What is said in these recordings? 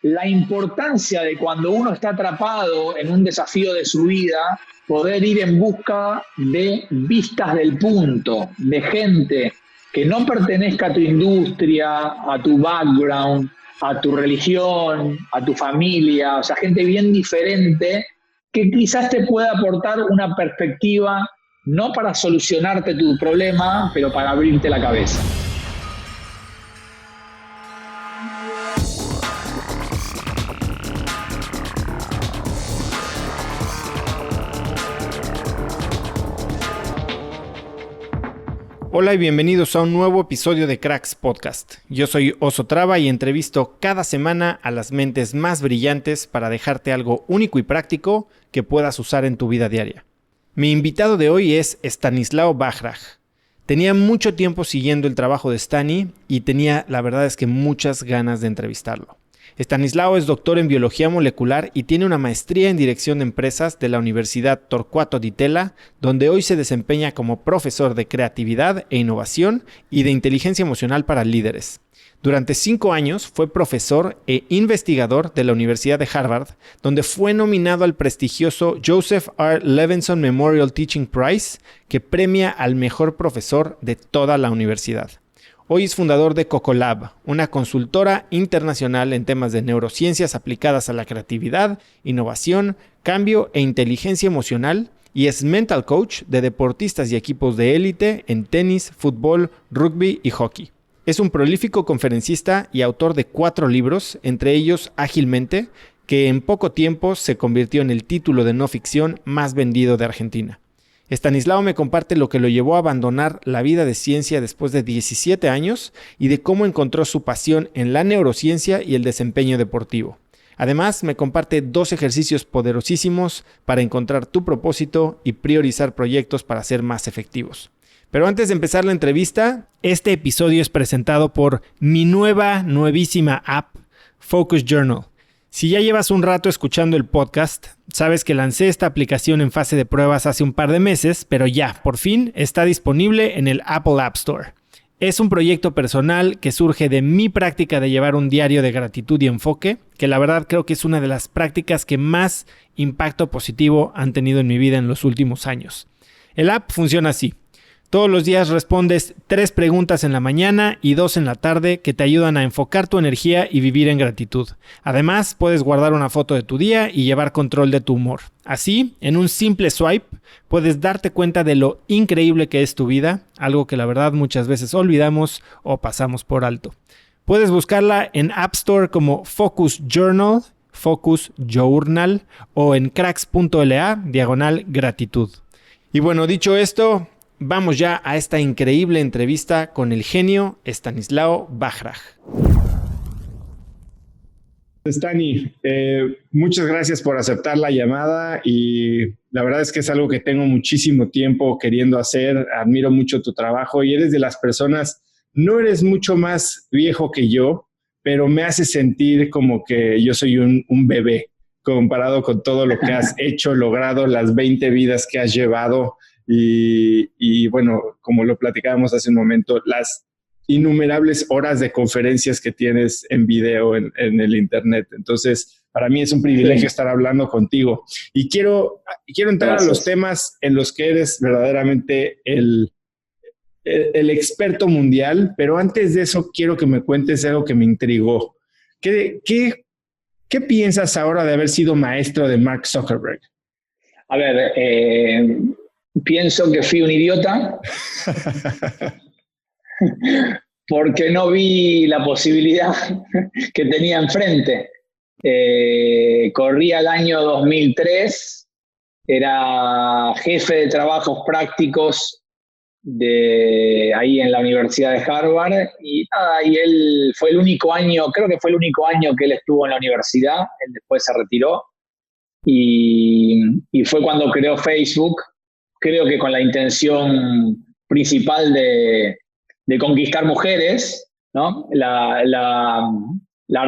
la importancia de cuando uno está atrapado en un desafío de su vida, poder ir en busca de vistas del punto, de gente que no pertenezca a tu industria, a tu background, a tu religión, a tu familia, o sea, gente bien diferente que quizás te pueda aportar una perspectiva, no para solucionarte tu problema, pero para abrirte la cabeza. Hola y bienvenidos a un nuevo episodio de Cracks Podcast. Yo soy Oso Traba y entrevisto cada semana a las mentes más brillantes para dejarte algo único y práctico que puedas usar en tu vida diaria. Mi invitado de hoy es Stanislao Bajraj. Tenía mucho tiempo siguiendo el trabajo de Stani y tenía, la verdad es que muchas ganas de entrevistarlo. Stanislao es doctor en biología molecular y tiene una maestría en dirección de empresas de la Universidad Torquato Di Tella, donde hoy se desempeña como profesor de creatividad e innovación y de inteligencia emocional para líderes. Durante 5 años fue profesor e investigador de la Universidad de Harvard, donde fue nominado al prestigioso Joseph R. Levenson Memorial Teaching Prize, que premia al mejor profesor de toda la universidad. Hoy es fundador de Cocolab, una consultora internacional en temas de neurociencias aplicadas a la creatividad, innovación, cambio e inteligencia emocional, y es mental coach de deportistas y equipos de élite en tenis, fútbol, rugby y hockey. Es un prolífico conferencista y autor de 4 libros, entre ellos Ágilmente, que en poco tiempo se convirtió en el título de no ficción más vendido de Argentina. Stanislao me comparte lo que lo llevó a abandonar la vida de ciencia después de 17 años y de cómo encontró su pasión en la neurociencia y el desempeño deportivo. Además, me comparte 2 ejercicios poderosísimos para encontrar tu propósito y priorizar proyectos para ser más efectivos. Pero antes de empezar la entrevista, este episodio es presentado por mi nuevísima app, Focus Journal. Si ya llevas un rato escuchando el podcast, sabes que lancé esta aplicación en fase de pruebas hace un par de meses, pero ya, por fin, está disponible en el Apple App Store. Es un proyecto personal que surge de mi práctica de llevar un diario de gratitud y enfoque, que la verdad creo que es una de las prácticas que más impacto positivo han tenido en mi vida en los últimos años. El app funciona así. Todos los días respondes 3 preguntas en la mañana y 2 en la tarde que te ayudan a enfocar tu energía y vivir en gratitud. Además, puedes guardar una foto de tu día y llevar control de tu humor. Así, en un simple swipe, puedes darte cuenta de lo increíble que es tu vida, algo que la verdad muchas veces olvidamos o pasamos por alto. Puedes buscarla en App Store como Focus Journal, Focus Journal o en cracks.la/gratitud. Y bueno, dicho esto, vamos ya a esta increíble entrevista con el genio Stanislao Bajraj. Stani, muchas gracias por aceptar la llamada y la verdad es que es algo que tengo muchísimo tiempo queriendo hacer. Admiro mucho tu trabajo y eres de las personas, no eres mucho más viejo que yo, pero me hace sentir como que yo soy un bebé comparado con todo lo que has hecho, logrado, las 20 vidas que has llevado. Y bueno, como lo platicábamos hace un momento, las innumerables horas de conferencias que tienes en video en el internet. Entonces, para mí es un privilegio estar hablando contigo. Y quiero entrar a los temas en los que eres verdaderamente el experto mundial, pero antes de eso quiero que me cuentes algo que me intrigó. ¿Qué piensas ahora de haber sido maestro de Mark Zuckerberg? A ver, pienso que fui un idiota porque no vi la posibilidad que tenía enfrente. Corría el año 2003, era jefe de trabajos prácticos ahí en la Universidad de Harvard y él fue el único año, creo que fue el único año que él estuvo en la universidad, él después se retiró y fue cuando creó Facebook. Creo que con la intención principal de conquistar mujeres, ¿no? La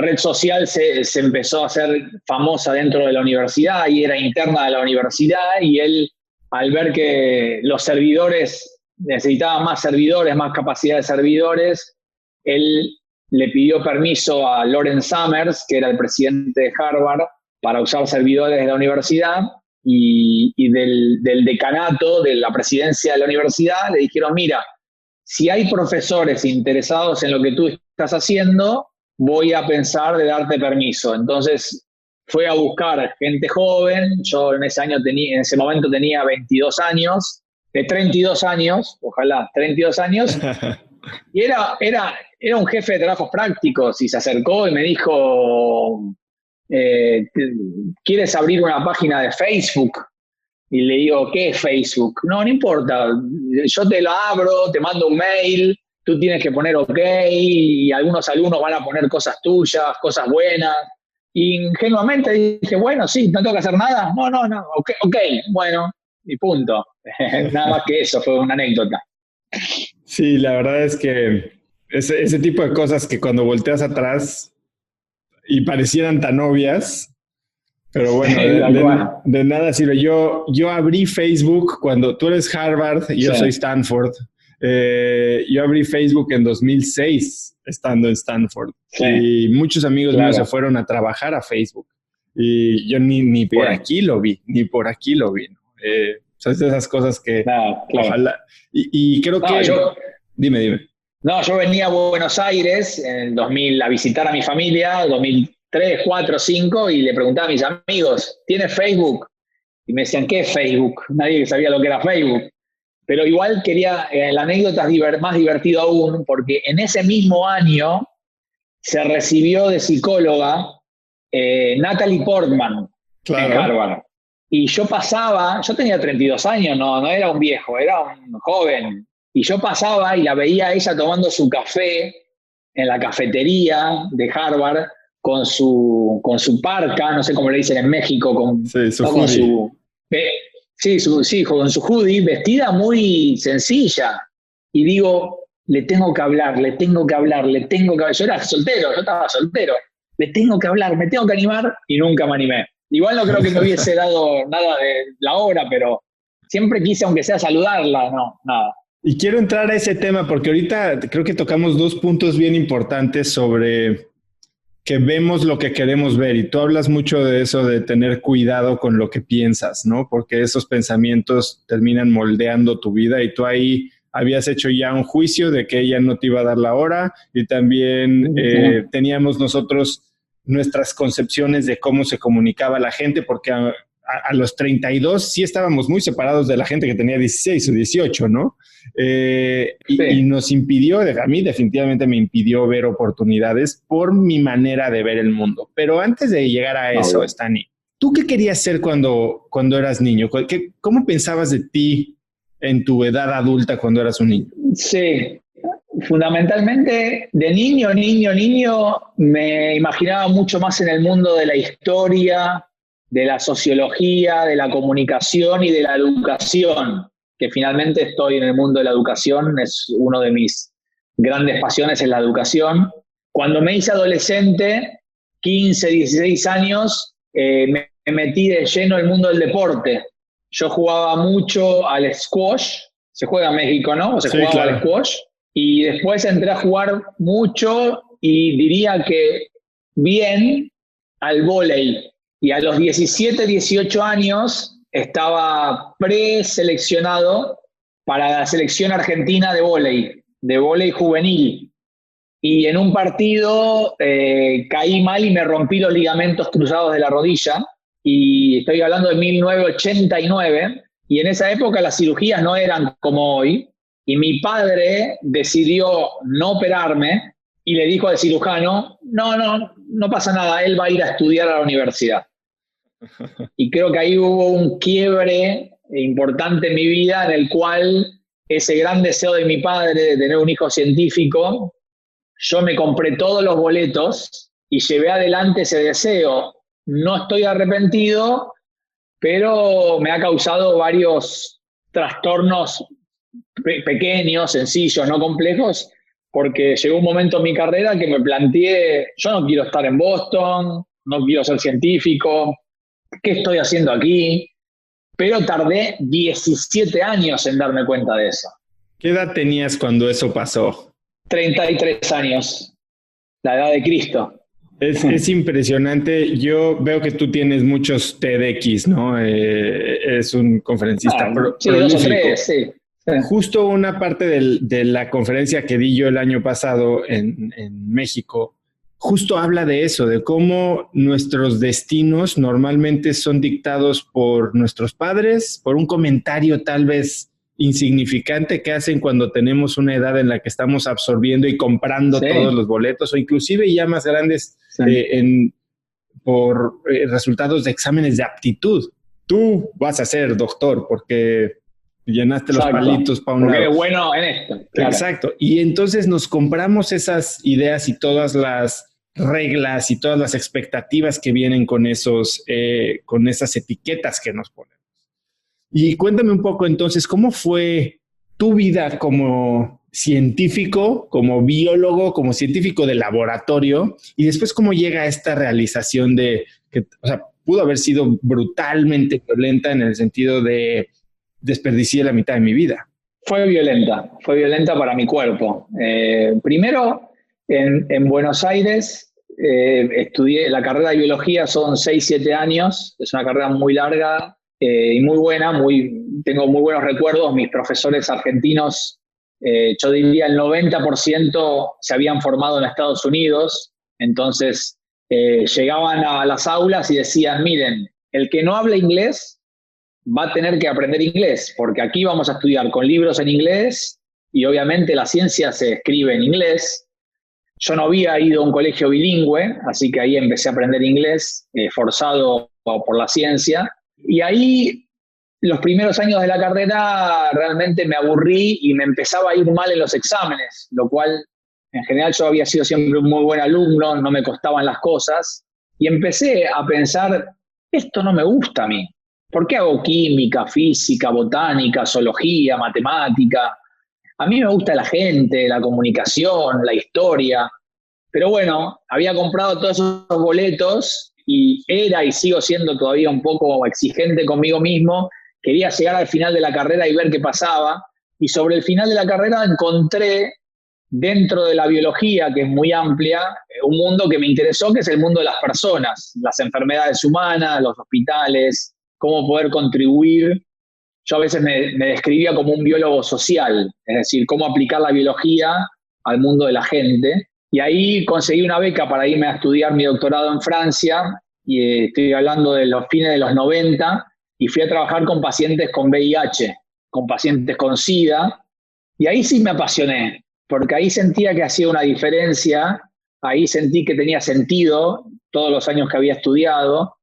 red social se empezó a hacer famosa dentro de la universidad y era interna de la universidad, y él, al ver que los servidores necesitaban más servidores, más capacidad de servidores, él le pidió permiso a Lawrence Summers, que era el presidente de Harvard, para usar servidores de la universidad, y del decanato, de la presidencia de la universidad, le dijeron, mira, si hay profesores interesados en lo que tú estás haciendo, voy a pensar de darte permiso. Entonces fue a buscar gente joven, yo en ese momento tenía 22 años, de 32 años, ojalá, 32 años, y era un jefe de trabajos prácticos, y se acercó y me dijo, ¿quieres abrir una página de Facebook? Y le digo, ¿qué es Facebook? No importa, yo te lo abro, te mando un mail, tú tienes que poner OK, y algunos alumnos van a poner cosas tuyas, cosas buenas. Y ingenuamente dije, bueno, sí, no tengo que hacer nada. No, OK, bueno, y punto. Nada más que eso, fue una anécdota. Sí, la verdad es que ese tipo de cosas que cuando volteas atrás y parecieran tan obvias, pero bueno, de nada sirve. Yo abrí Facebook cuando tú eres Harvard y yo soy Stanford. Yo abrí Facebook en 2006, estando en Stanford. Sí. Y muchos amigos míos se fueron a trabajar a Facebook. Y yo ni por aquí lo vi, ¿no? Son esas cosas que ojalá. Y creo que... Dime. No, yo venía a Buenos Aires en el 2000 a visitar a mi familia, 2003, 4, 5, y le preguntaba a mis amigos, ¿tienes Facebook? Y me decían, ¿qué es Facebook? Nadie sabía lo que era Facebook. Pero igual quería, la anécdota es más divertido aún, porque en ese mismo año se recibió de psicóloga Natalie Portman en Harvard. Y yo tenía 32 años, no era un viejo, era un joven. Y yo pasaba y la veía a ella tomando su café en la cafetería de Harvard con su parka, no sé cómo le dicen en México, con su hoodie, vestida muy sencilla. Y digo, le tengo que hablar. Yo estaba soltero. Le tengo que hablar, me tengo que animar, y nunca me animé. Igual no creo que me hubiese dado nada de la hora, pero siempre quise, aunque sea, saludarla, nada. Y quiero entrar a ese tema porque ahorita creo que tocamos dos puntos bien importantes sobre que vemos lo que queremos ver, y tú hablas mucho de eso, de tener cuidado con lo que piensas, ¿no? Porque esos pensamientos terminan moldeando tu vida, y tú ahí habías hecho ya un juicio de que ella no te iba a dar la hora, y también teníamos nosotros nuestras concepciones de cómo se comunicaba la gente, porque a los 32 sí estábamos muy separados de la gente que tenía 16 o 18, ¿no? Y nos impidió, a mí definitivamente me impidió ver oportunidades por mi manera de ver el mundo. Pero antes de llegar a eso, Stani, ¿tú qué querías ser cuando eras niño? ¿Cómo pensabas de ti en tu edad adulta cuando eras un niño? Sí, fundamentalmente de niño me imaginaba mucho más en el mundo de la historia, de la sociología, de la comunicación y de la educación, que finalmente estoy en el mundo de la educación, es uno de mis grandes pasiones, es la educación. Cuando me hice adolescente, 15, 16 años, me metí de lleno en el mundo del deporte. Yo jugaba mucho al squash, se juega en México, ¿no? O se jugaba al squash, y después entré a jugar mucho, y diría que bien, al vóley. Y a los 17, 18 años estaba preseleccionado para la selección argentina de vóley juvenil. Y en un partido caí mal y me rompí los ligamentos cruzados de la rodilla. Y estoy hablando de 1989. Y en esa época las cirugías no eran como hoy. Y mi padre decidió no operarme y le dijo al cirujano, no pasa nada, él va a ir a estudiar a la universidad. Y creo que ahí hubo un quiebre importante en mi vida, en el cual ese gran deseo de mi padre de tener un hijo científico, yo me compré todos los boletos y llevé adelante ese deseo. No estoy arrepentido, pero me ha causado varios trastornos pequeños, sencillos, no complejos, porque llegó un momento en mi carrera que me planteé, yo no quiero estar en Boston, no quiero ser científico, ¿qué estoy haciendo aquí? Pero tardé 17 años en darme cuenta de eso. ¿Qué edad tenías cuando eso pasó? 33 años. La edad de Cristo. Es impresionante. Yo veo que tú tienes muchos TEDx, ¿no? Es un conferencista Sí, dos o prolífico. tres, sí. Justo una parte de la conferencia que di yo el año pasado en México, justo habla de eso, de cómo nuestros destinos normalmente son dictados por nuestros padres, por un comentario tal vez insignificante que hacen cuando tenemos una edad en la que estamos absorbiendo y comprando Sí, todos los boletos, o inclusive ya más grandes sí. por resultados de exámenes de aptitud. Tú vas a ser doctor porque llenaste los Exacto. palitos para un Porque lado. eres bueno en esto. Claro. Exacto. Y entonces nos compramos esas ideas y todas las reglas y todas las expectativas que vienen con con esas etiquetas que nos ponemos. Y cuéntame un poco entonces, ¿cómo fue tu vida como científico, como biólogo, como científico de laboratorio? Y después, ¿cómo llega a esta realización de que, o sea, pudo haber sido brutalmente violenta en el sentido de desperdiciar la mitad de mi vida? Fue violenta para mi cuerpo. Primero, en Buenos Aires, estudié la carrera de biología, son 6, 7 años, es una carrera muy larga y muy buena, tengo muy buenos recuerdos. Mis profesores argentinos, yo diría el 90% se habían formado en Estados Unidos, entonces llegaban a las aulas y decían, miren, el que no habla inglés va a tener que aprender inglés, porque aquí vamos a estudiar con libros en inglés y obviamente la ciencia se escribe en inglés. Yo no había ido a un colegio bilingüe, así que ahí empecé a aprender inglés, forzado por la ciencia. Y ahí, los primeros años de la carrera, realmente me aburrí y me empezaba a ir mal en los exámenes, lo cual, en general, yo había sido siempre un muy buen alumno, no me costaban las cosas. Y empecé a pensar, esto no me gusta a mí. ¿Por qué hago química, física, botánica, zoología, matemática? A mí me gusta la gente, la comunicación, la historia. Pero bueno, había comprado todos esos boletos y era y sigo siendo todavía un poco exigente conmigo mismo. Quería llegar al final de la carrera y ver qué pasaba. Y sobre el final de la carrera encontré, dentro de la biología, que es muy amplia, un mundo que me interesó, que es el mundo de las personas, las enfermedades humanas, los hospitales, cómo poder contribuir. Yo a veces me describía como un biólogo social, es decir, cómo aplicar la biología al mundo de la gente. Y ahí conseguí una beca para irme a estudiar mi doctorado en Francia, y estoy hablando de los fines de los 90, y fui a trabajar con pacientes con VIH, con pacientes con SIDA, y ahí sí me apasioné, porque ahí sentía que hacía una diferencia, ahí sentí que tenía sentido todos los años que había estudiado,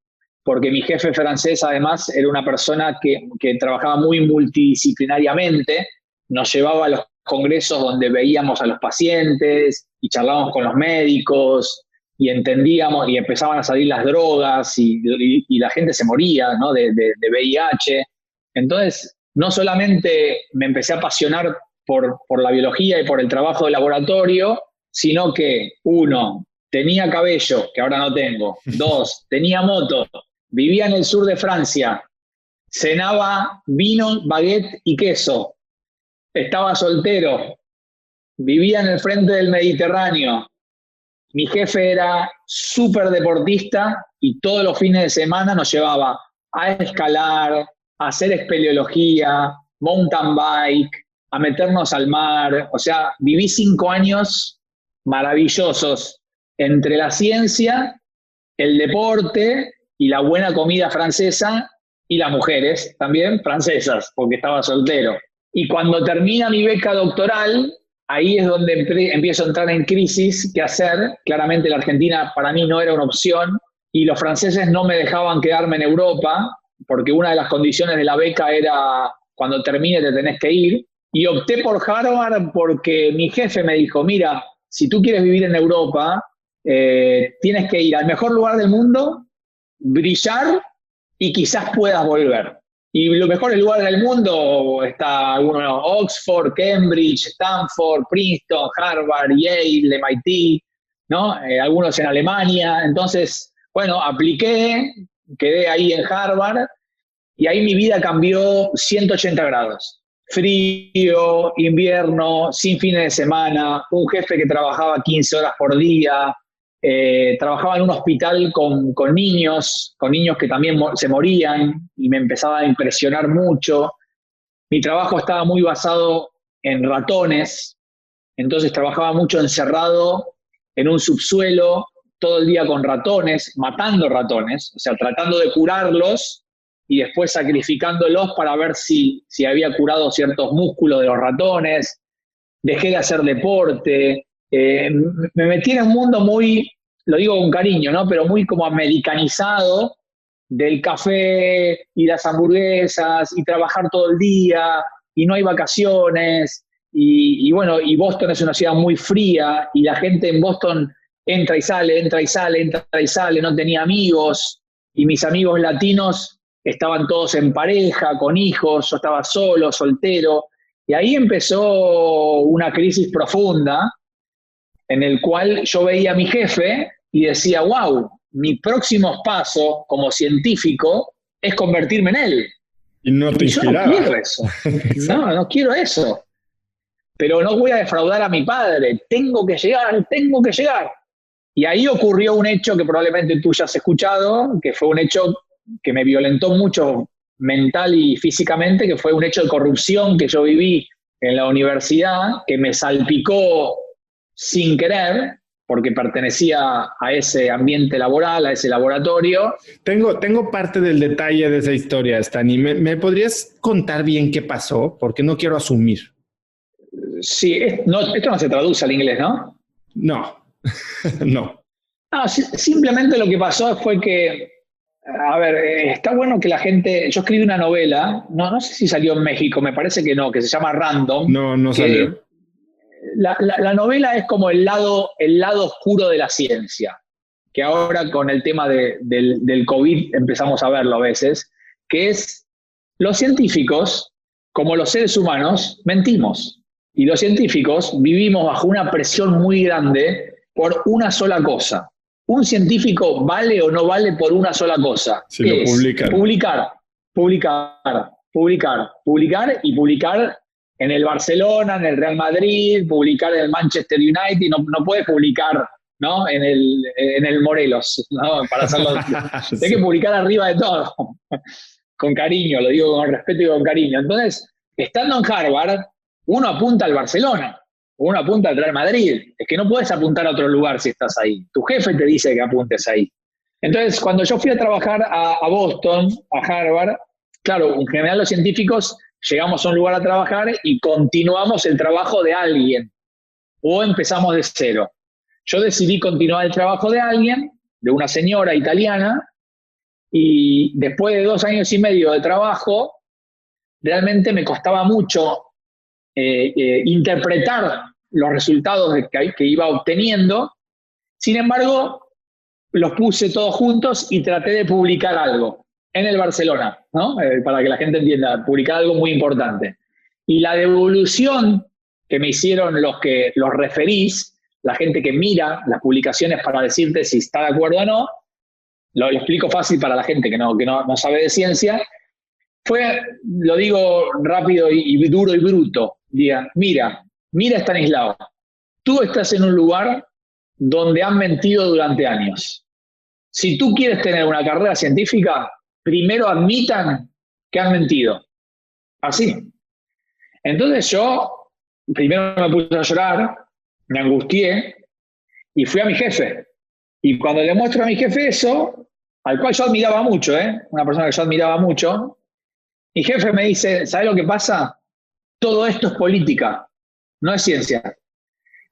porque mi jefe francés además era una persona que trabajaba muy multidisciplinariamente, nos llevaba a los congresos donde veíamos a los pacientes y charlábamos con los médicos y entendíamos y empezaban a salir las drogas y la gente se moría, ¿no? de VIH. Entonces, no solamente me empecé a apasionar por la biología y por el trabajo de laboratorio, sino que, uno, tenía cabello, que ahora no tengo. Dos, tenía moto. Vivía en el sur de Francia, cenaba vino, baguette y queso. Estaba soltero, vivía en el frente del Mediterráneo. Mi jefe era súper deportista y todos los fines de semana nos llevaba a escalar, a hacer espeleología, mountain bike, a meternos al mar. O sea, viví 5 años maravillosos entre la ciencia, el deporte y la buena comida francesa y las mujeres también francesas, porque estaba soltero. Y cuando termina mi beca doctoral, ahí es donde empiezo a entrar en crisis, qué hacer. Claramente la Argentina para mí no era una opción y los franceses no me dejaban quedarme en Europa, porque una de las condiciones de la beca era cuando termine te tenés que ir. Y opté por Harvard porque mi jefe me dijo, mira, si tú quieres vivir en Europa, tienes que ir al mejor lugar del mundo, brillar y quizás puedas volver. Y los mejores lugares del mundo está uno, Oxford, Cambridge, Stanford, Princeton, Harvard, Yale, MIT, ¿no? Algunos en Alemania. Entonces, bueno, apliqué, quedé ahí en Harvard y ahí mi vida cambió 180 grados. frío, invierno, sin fines de semana, un jefe que trabajaba 15 horas por día, trabajaba en un hospital con niños que también se morían y me empezaba a impresionar mucho. Mi trabajo estaba muy basado en ratones, entonces trabajaba mucho encerrado en un subsuelo, todo el día con ratones, matando ratones, o sea, tratando de curarlos y después sacrificándolos para ver si había curado ciertos músculos de los ratones. Dejé de hacer deporte, me metí en un mundo muy, lo digo con cariño, ¿no? Pero muy como americanizado del café y las hamburguesas y trabajar todo el día y no hay vacaciones y bueno, y Boston es una ciudad muy fría y la gente en Boston entra y sale, entra y sale, entra y sale, no tenía amigos y mis amigos latinos estaban todos en pareja, con hijos, yo estaba solo, soltero y ahí empezó una crisis profunda en el cual yo veía a mi jefe y decía, wow, mi próximo paso como científico es convertirme en él. Y no te y yo no inspiraba. quiero eso. No quiero eso. Pero no voy a defraudar a mi padre. Tengo que llegar, tengo que llegar. Y ahí ocurrió un hecho que probablemente tú ya has escuchado, que fue un hecho que me violentó mucho mental y físicamente, que fue un hecho de corrupción que yo viví en la universidad, que me salpicó sin querer, porque pertenecía a ese ambiente laboral, a ese laboratorio. Tengo parte del detalle de esa historia, Stani. ¿Me podrías contar bien qué pasó? Porque no quiero asumir. Sí, esto no se traduce al inglés, ¿no? No, no. No, simplemente lo que pasó fue que, a ver, está bueno que la gente, yo escribí una novela, no sé si salió en México, me parece que no, que se llama Random. No salió. La novela es como el lado oscuro de la ciencia, que ahora con el tema del COVID empezamos a verlo a veces, que es los científicos, como los seres humanos, mentimos. Y los científicos vivimos bajo una presión muy grande por una sola cosa. Un científico vale o no vale por una sola cosa. Si lo publican. Publicar y publicar en el Barcelona, en el Real Madrid, publicar en el Manchester United, no puedes publicar, ¿no? en el Morelos, ¿no? Para hacerlo. Sí. Hay que publicar arriba de todo, con cariño, lo digo con respeto y con cariño. Entonces, estando en Harvard, uno apunta al Barcelona, uno apunta al Real Madrid. Es que no puedes apuntar a otro lugar si estás ahí. Tu jefe te dice que apuntes ahí. Entonces, cuando yo fui a trabajar a Boston, a Harvard, claro, en general los científicos llegamos a un lugar a trabajar y continuamos el trabajo de alguien o empezamos de cero. Yo decidí continuar el trabajo de alguien, de una señora italiana, y después de 2 años y medio de trabajo, realmente me costaba mucho interpretar los resultados que iba obteniendo. Sin embargo, los puse todos juntos y traté de publicar algo en el Barcelona, ¿no? Para que la gente entienda, publicar algo muy importante. Y la devolución que me hicieron los referís, la gente que mira las publicaciones para decirte si está de acuerdo o no, lo explico fácil para la gente que no sabe de ciencia, fue, lo digo rápido y duro y bruto, diga, mira Stanislao, tú estás en un lugar donde han mentido durante años. Si tú quieres tener una carrera científica, primero admitan que han mentido. Así. Entonces yo primero me puse a llorar, me angustié y fui a mi jefe. Y cuando le muestro a mi jefe eso, al cual yo admiraba mucho, una persona que yo admiraba mucho, mi jefe me dice, ¿sabes lo que pasa? Todo esto es política, no es ciencia.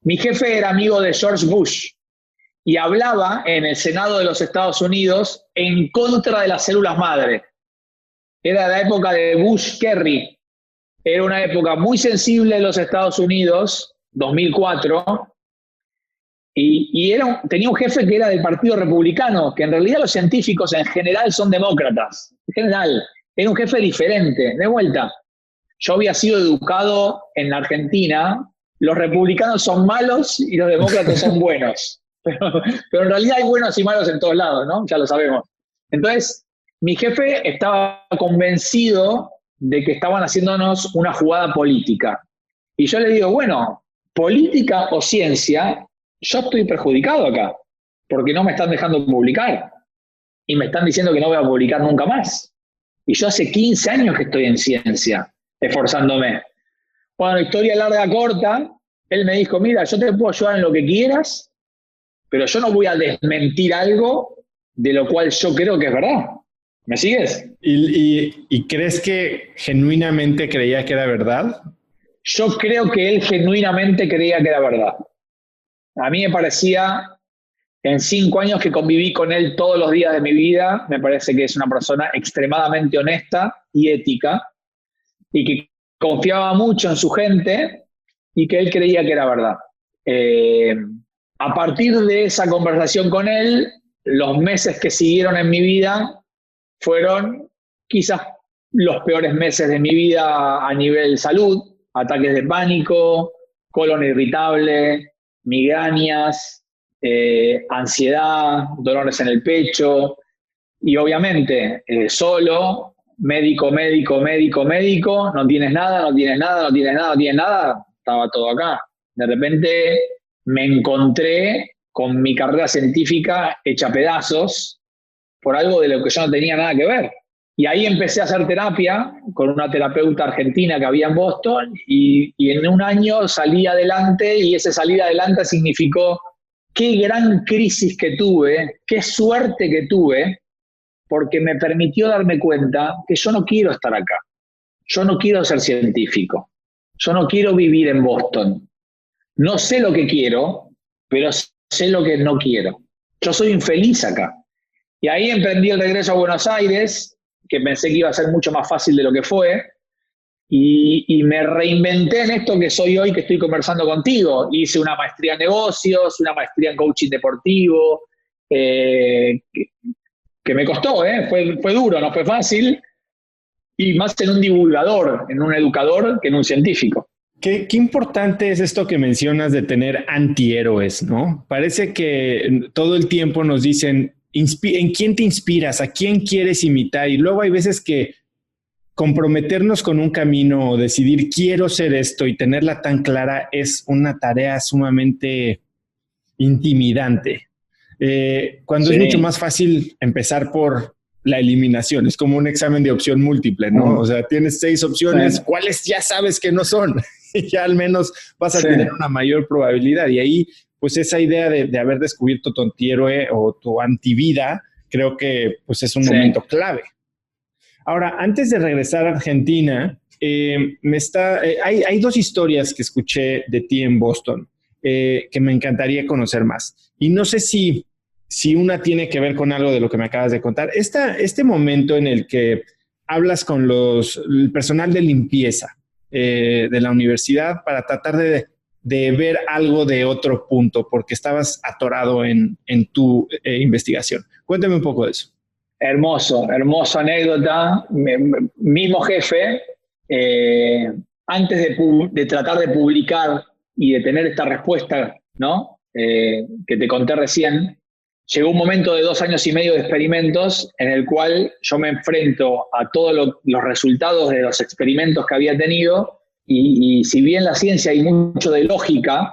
Mi jefe era amigo de George Bush y hablaba en el Senado de los Estados Unidos en contra de las células madre. Era la época de Bush-Kerry. Era una época muy sensible de los Estados Unidos, 2004, y tenía un jefe que era del Partido Republicano, que en realidad los científicos en general son demócratas. En general, era un jefe diferente. De vuelta, yo había sido educado en la Argentina, los republicanos son malos y los demócratas son buenos. Pero en realidad hay buenos y malos en todos lados, ¿no? Ya lo sabemos. Entonces, mi jefe estaba convencido de que estaban haciéndonos una jugada política. Y yo le digo, bueno, política o ciencia, yo estoy perjudicado acá, porque no me están dejando publicar. Y me están diciendo que no voy a publicar nunca más. Y yo hace 15 años que estoy en ciencia, esforzándome. Bueno, historia larga, corta, él me dijo, mira, yo te puedo ayudar en lo que quieras, pero yo no voy a desmentir algo de lo cual yo creo que es verdad. ¿Me sigues? ¿Y crees que genuinamente creía que era verdad? Yo creo que él genuinamente creía que era verdad. A mí me parecía, en 5 años que conviví con él todos los días de mi vida, me parece que es una persona extremadamente honesta y ética, y que confiaba mucho en su gente y que él creía que era verdad. A partir de esa conversación con él, los meses que siguieron en mi vida fueron quizás los peores meses de mi vida a nivel salud, ataques de pánico, colon irritable, migrañas, ansiedad, dolores en el pecho y obviamente solo, médico, no tienes nada, estaba todo acá. De repente me encontré con mi carrera científica hecha pedazos por algo de lo que yo no tenía nada que ver. Y ahí empecé a hacer terapia con una terapeuta argentina que había en Boston y en un año salí adelante y ese salir adelante significó qué gran crisis que tuve, qué suerte que tuve, porque me permitió darme cuenta que yo no quiero estar acá. Yo no quiero ser científico. Yo no quiero vivir en Boston. No sé lo que quiero, pero sé lo que no quiero. Yo soy infeliz acá. Y ahí emprendí el regreso a Buenos Aires, que pensé que iba a ser mucho más fácil de lo que fue, y me reinventé en esto que soy hoy, que estoy conversando contigo. Hice una maestría en negocios, una maestría en coaching deportivo, que me costó, fue duro, no fue fácil, y más en un divulgador, en un educador, que en un científico. Qué importante es esto que mencionas de tener antihéroes, ¿no? Parece que todo el tiempo nos dicen, ¿en quién te inspiras? ¿A quién quieres imitar? Y luego hay veces que comprometernos con un camino o decidir quiero ser esto y tenerla tan clara es una tarea sumamente intimidante. Cuando es mucho más fácil empezar por la eliminación, es como un examen de opción múltiple, ¿no? O sea, tienes 6 opciones, ¿cuáles ya sabes que no son? Ya al menos vas a tener una mayor probabilidad. Y ahí, pues esa idea de haber descubierto tu antihéroe o tu antivida, creo que pues es un momento clave. Ahora, antes de regresar a Argentina, hay 2 historias que escuché de ti en Boston que me encantaría conocer más. Y no sé si una tiene que ver con algo de lo que me acabas de contar. Este momento en el que hablas con el personal de limpieza de la universidad para tratar de ver algo de otro punto, porque estabas atorado en tu investigación. Cuéntame un poco de eso. Hermosa anécdota. Mismo jefe, antes de tratar de publicar y de tener esta respuesta, ¿no? Que te conté recién, llegó un momento de 2 años y medio de experimentos en el cual yo me enfrento a todos los resultados de los experimentos que había tenido y si bien en la ciencia hay mucho de lógica,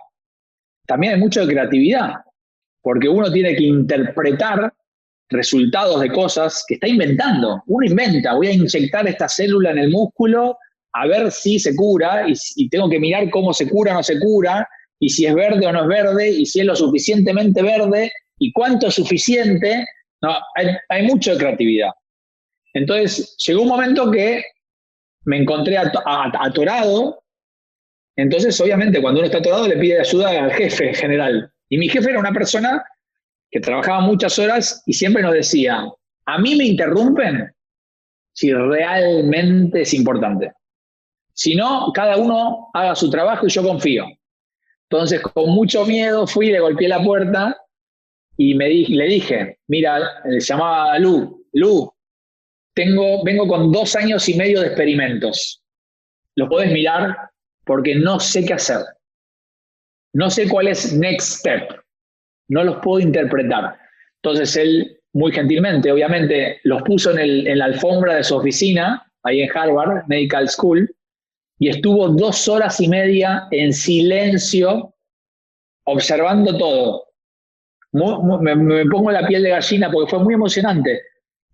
también hay mucho de creatividad, porque uno tiene que interpretar resultados de cosas que está inventando. Uno inventa, voy a inyectar esta célula en el músculo a ver si se cura y tengo que mirar cómo se cura o no se cura y si es verde o no es verde y si es lo suficientemente verde y cuánto es suficiente. No, hay mucho de creatividad. Entonces llegó un momento que me encontré atorado. Entonces obviamente cuando uno está atorado le pide ayuda al jefe general. Y mi jefe era una persona que trabajaba muchas horas y siempre nos decía, a mí me interrumpen si realmente es importante. Si no, cada uno haga su trabajo y yo confío. Entonces, con mucho miedo fui, le golpeé la puerta y le dije, mira, le llamaba a Lu, vengo con 2 años y medio de experimentos. ¿Los podés mirar? Porque no sé qué hacer. No sé cuál es next step. No los puedo interpretar. Entonces él, muy gentilmente, obviamente, los puso en la alfombra de su oficina ahí en Harvard Medical School, y estuvo 2 horas y media en silencio, observando todo. Me pongo la piel de gallina porque fue muy emocionante.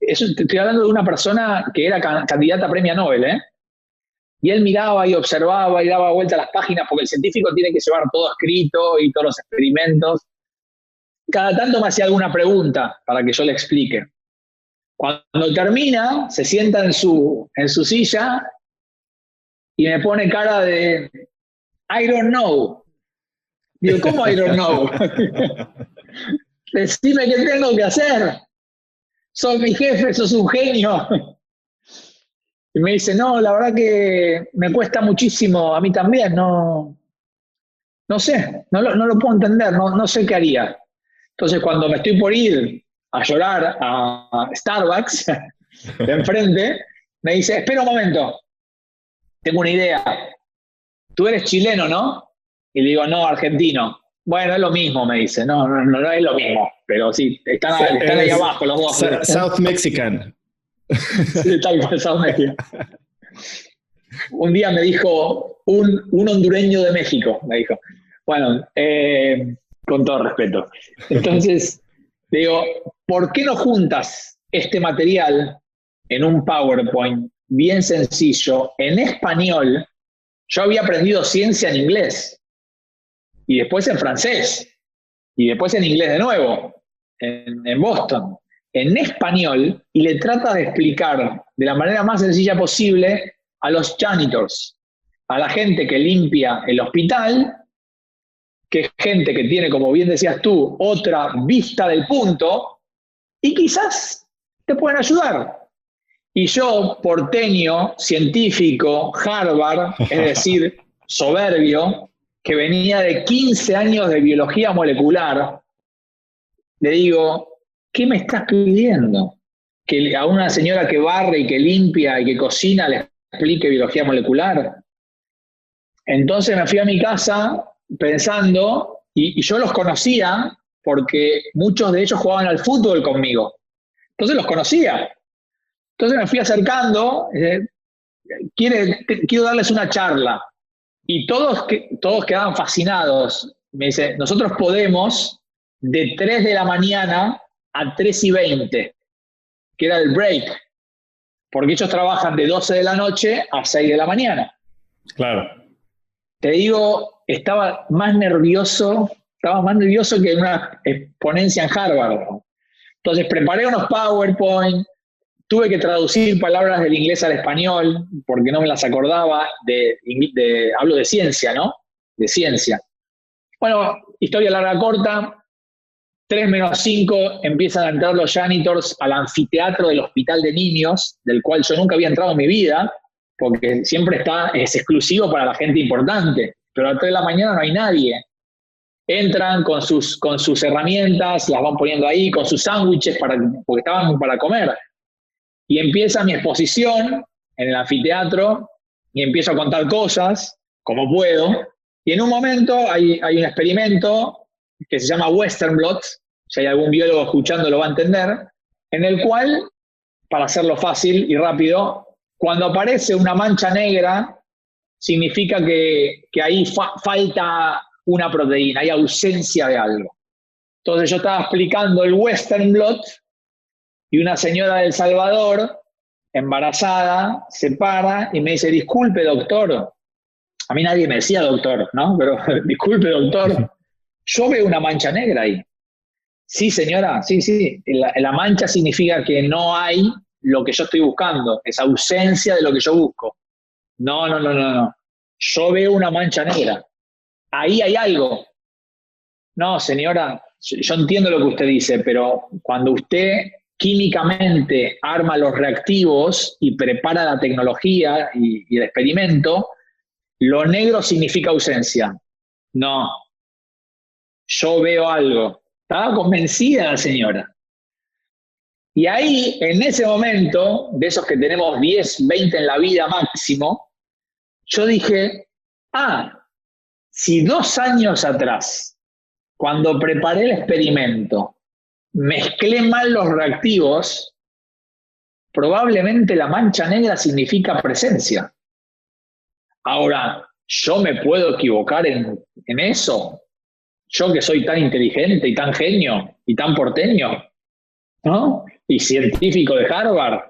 Te estoy hablando de una persona que era candidata a premio Nobel, ¿eh? Y él miraba y observaba y daba vuelta a las páginas, porque el científico tiene que llevar todo escrito y todos los experimentos. Cada tanto me hacía alguna pregunta para que yo le explique. Cuando termina, se sienta en su silla y me pone cara de I don't know. Digo, ¿cómo I don't know? Decime qué tengo que hacer. Sos mi jefe, sos un genio. Y me dice, no, la verdad que me cuesta muchísimo, a mí también, no sé, no lo puedo entender, no sé qué haría. Entonces, cuando me estoy por ir a llorar a Starbucks, de enfrente, me dice, espera un momento, tengo una idea. Tú eres chileno, ¿no? Y le digo, no, argentino. Bueno, es lo mismo, me dice. No es lo mismo, pero sí, están ahí abajo los dos. South Mexican. Sí, tal cual, South Mexican. Un día me dijo, un hondureño de México, me dijo. Bueno, con todo respeto. Entonces, le digo, ¿por qué no juntas este material en un PowerPoint bien sencillo, en español? Yo había aprendido ciencia en inglés, y después en francés, y después en inglés de nuevo, en Boston, en español, y le trata de explicar de la manera más sencilla posible a los janitors, a la gente que limpia el hospital, que es gente que tiene, como bien decías tú, otra vista del punto, y quizás te pueden ayudar. Y yo, porteño, científico, Harvard, es decir, soberbio, que venía de 15 años de biología molecular, le digo, ¿qué me estás pidiendo? ¿Que a una señora que barre y que limpia y que cocina le explique biología molecular? Entonces me fui a mi casa pensando, y yo los conocía porque muchos de ellos jugaban al fútbol conmigo. Entonces los conocía. Entonces me fui acercando, quiero darles una charla. Y todos quedaban fascinados. Me dice, nosotros podemos de 3 de la mañana a 3:20, que era el break, porque ellos trabajan de 12 de la noche a 6 de la mañana. Claro. Te digo, estaba más nervioso que en una ponencia en Harvard. Entonces preparé unos PowerPoint, tuve que traducir palabras del inglés al español porque no me las acordaba, hablo de ciencia, ¿no? De ciencia. Bueno, historia larga corta, 3:05 empiezan a entrar los janitors al anfiteatro del hospital de niños, del cual yo nunca había entrado en mi vida, porque siempre es exclusivo para la gente importante, pero a las 3 de la mañana no hay nadie. Entran con sus herramientas, las van poniendo ahí, con sus sándwiches porque estaban para comer. Y empieza mi exposición en el anfiteatro y empiezo a contar cosas, como puedo. Y en un momento hay un experimento que se llama Western blot, si hay algún biólogo escuchando lo va a entender, en el cual, para hacerlo fácil y rápido, cuando aparece una mancha negra, significa que ahí falta una proteína, hay ausencia de algo. Entonces yo estaba explicando el Western blot, y una señora de El Salvador, embarazada, se para y me dice, disculpe, doctor. A mí nadie me decía doctor, ¿no? Pero disculpe, doctor, yo veo una mancha negra ahí. Sí, señora, sí. La mancha significa que no hay lo que yo estoy buscando, es ausencia de lo que yo busco. No. Yo veo una mancha negra. Ahí hay algo. No, señora, yo entiendo lo que usted dice, pero cuando usted químicamente arma los reactivos y prepara la tecnología y el experimento, lo negro significa ausencia. No, yo veo algo. Estaba convencida la señora. Y ahí, en ese momento, de esos que tenemos 10, 20 en la vida máximo, yo dije, si 2 años atrás, cuando preparé el experimento, mezclé mal los reactivos, probablemente la mancha negra significa presencia. Ahora, ¿yo me puedo equivocar en eso? Yo que soy tan inteligente y tan genio y tan porteño, ¿no? Y científico de Harvard.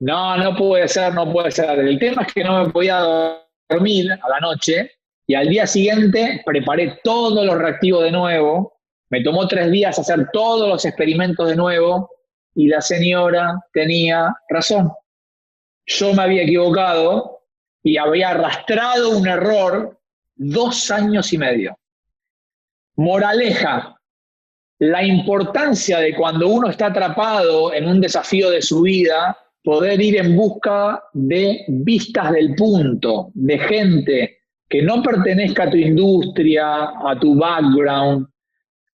No, no puede ser, no puede ser. El tema es que no me podía dormir a la noche y al día siguiente preparé todos los reactivos de nuevo. Me tomó 3 días hacer todos los experimentos de nuevo y la señora tenía razón. Yo me había equivocado y había arrastrado un error 2 años y medio. Moraleja, la importancia de cuando uno está atrapado en un desafío de su vida, poder ir en busca de vistas del punto, de gente que no pertenezca a tu industria, a tu background,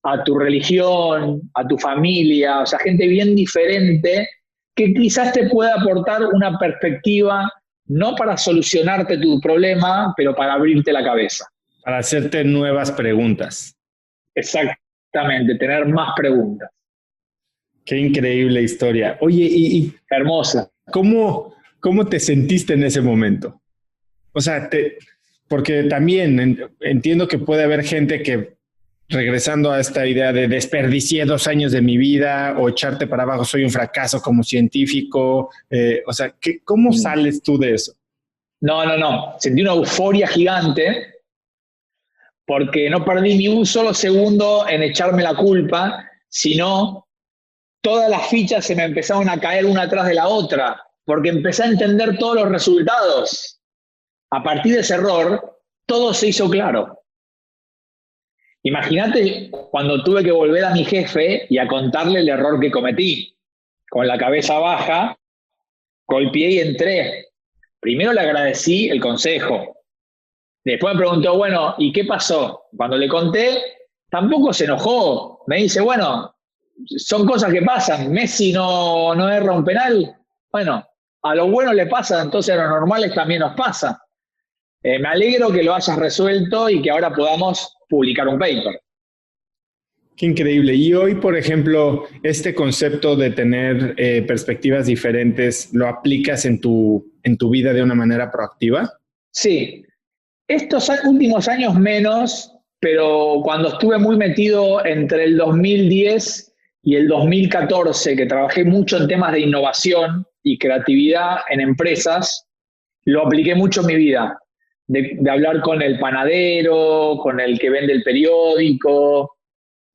a tu religión, a tu familia, o sea, gente bien diferente que quizás te pueda aportar una perspectiva, no para solucionarte tu problema, pero para abrirte la cabeza. Para hacerte nuevas preguntas. Exactamente, tener más preguntas. Qué increíble historia. Oye, hermosa. ¿Cómo te sentiste en ese momento? O sea, porque también entiendo que puede haber gente que, regresando a esta idea de desperdicié 2 años de mi vida o echarte para abajo, soy un fracaso como científico, o sea, ¿cómo sales tú de eso? No. Sentí una euforia gigante porque no perdí ni un solo segundo en echarme la culpa, sino todas las fichas se me empezaron a caer una atrás de la otra, porque empecé a entender todos los resultados. A partir de ese error, todo se hizo claro. Imagínate cuando tuve que volver a mi jefe y a contarle el error que cometí. Con la cabeza baja, golpeé y entré. Primero le agradecí el consejo. Después me preguntó, bueno, ¿y qué pasó? Cuando le conté, tampoco se enojó. Me dice, bueno, son cosas que pasan. Messi no erra un penal. Bueno, a los buenos le pasa, entonces a los normales también nos pasa. Me alegro que lo hayas resuelto y que ahora podamos publicar un paper. Qué increíble. Y hoy, por ejemplo, este concepto de tener perspectivas diferentes, ¿lo aplicas en tu vida de una manera proactiva? Sí. Estos últimos años menos, pero cuando estuve muy metido entre el 2010 y el 2014, que trabajé mucho en temas de innovación y creatividad en empresas, lo apliqué mucho en mi vida. De hablar con el panadero, con el que vende el periódico,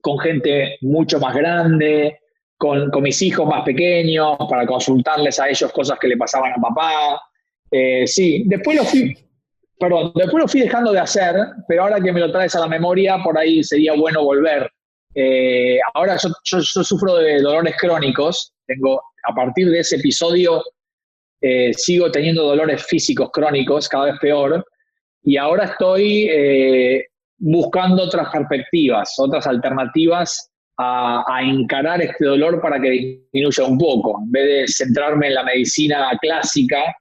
con gente mucho más grande, con mis hijos más pequeños, para consultarles a ellos cosas que le pasaban a papá. Sí, después lo fui dejando de hacer, pero ahora que me lo traes a la memoria, por ahí sería bueno volver. Ahora yo sufro de dolores crónicos. A partir de ese episodio sigo teniendo dolores físicos crónicos, cada vez peor, y ahora estoy buscando otras perspectivas, otras alternativas a encarar este dolor para que disminuya un poco, en vez de centrarme en la medicina clásica,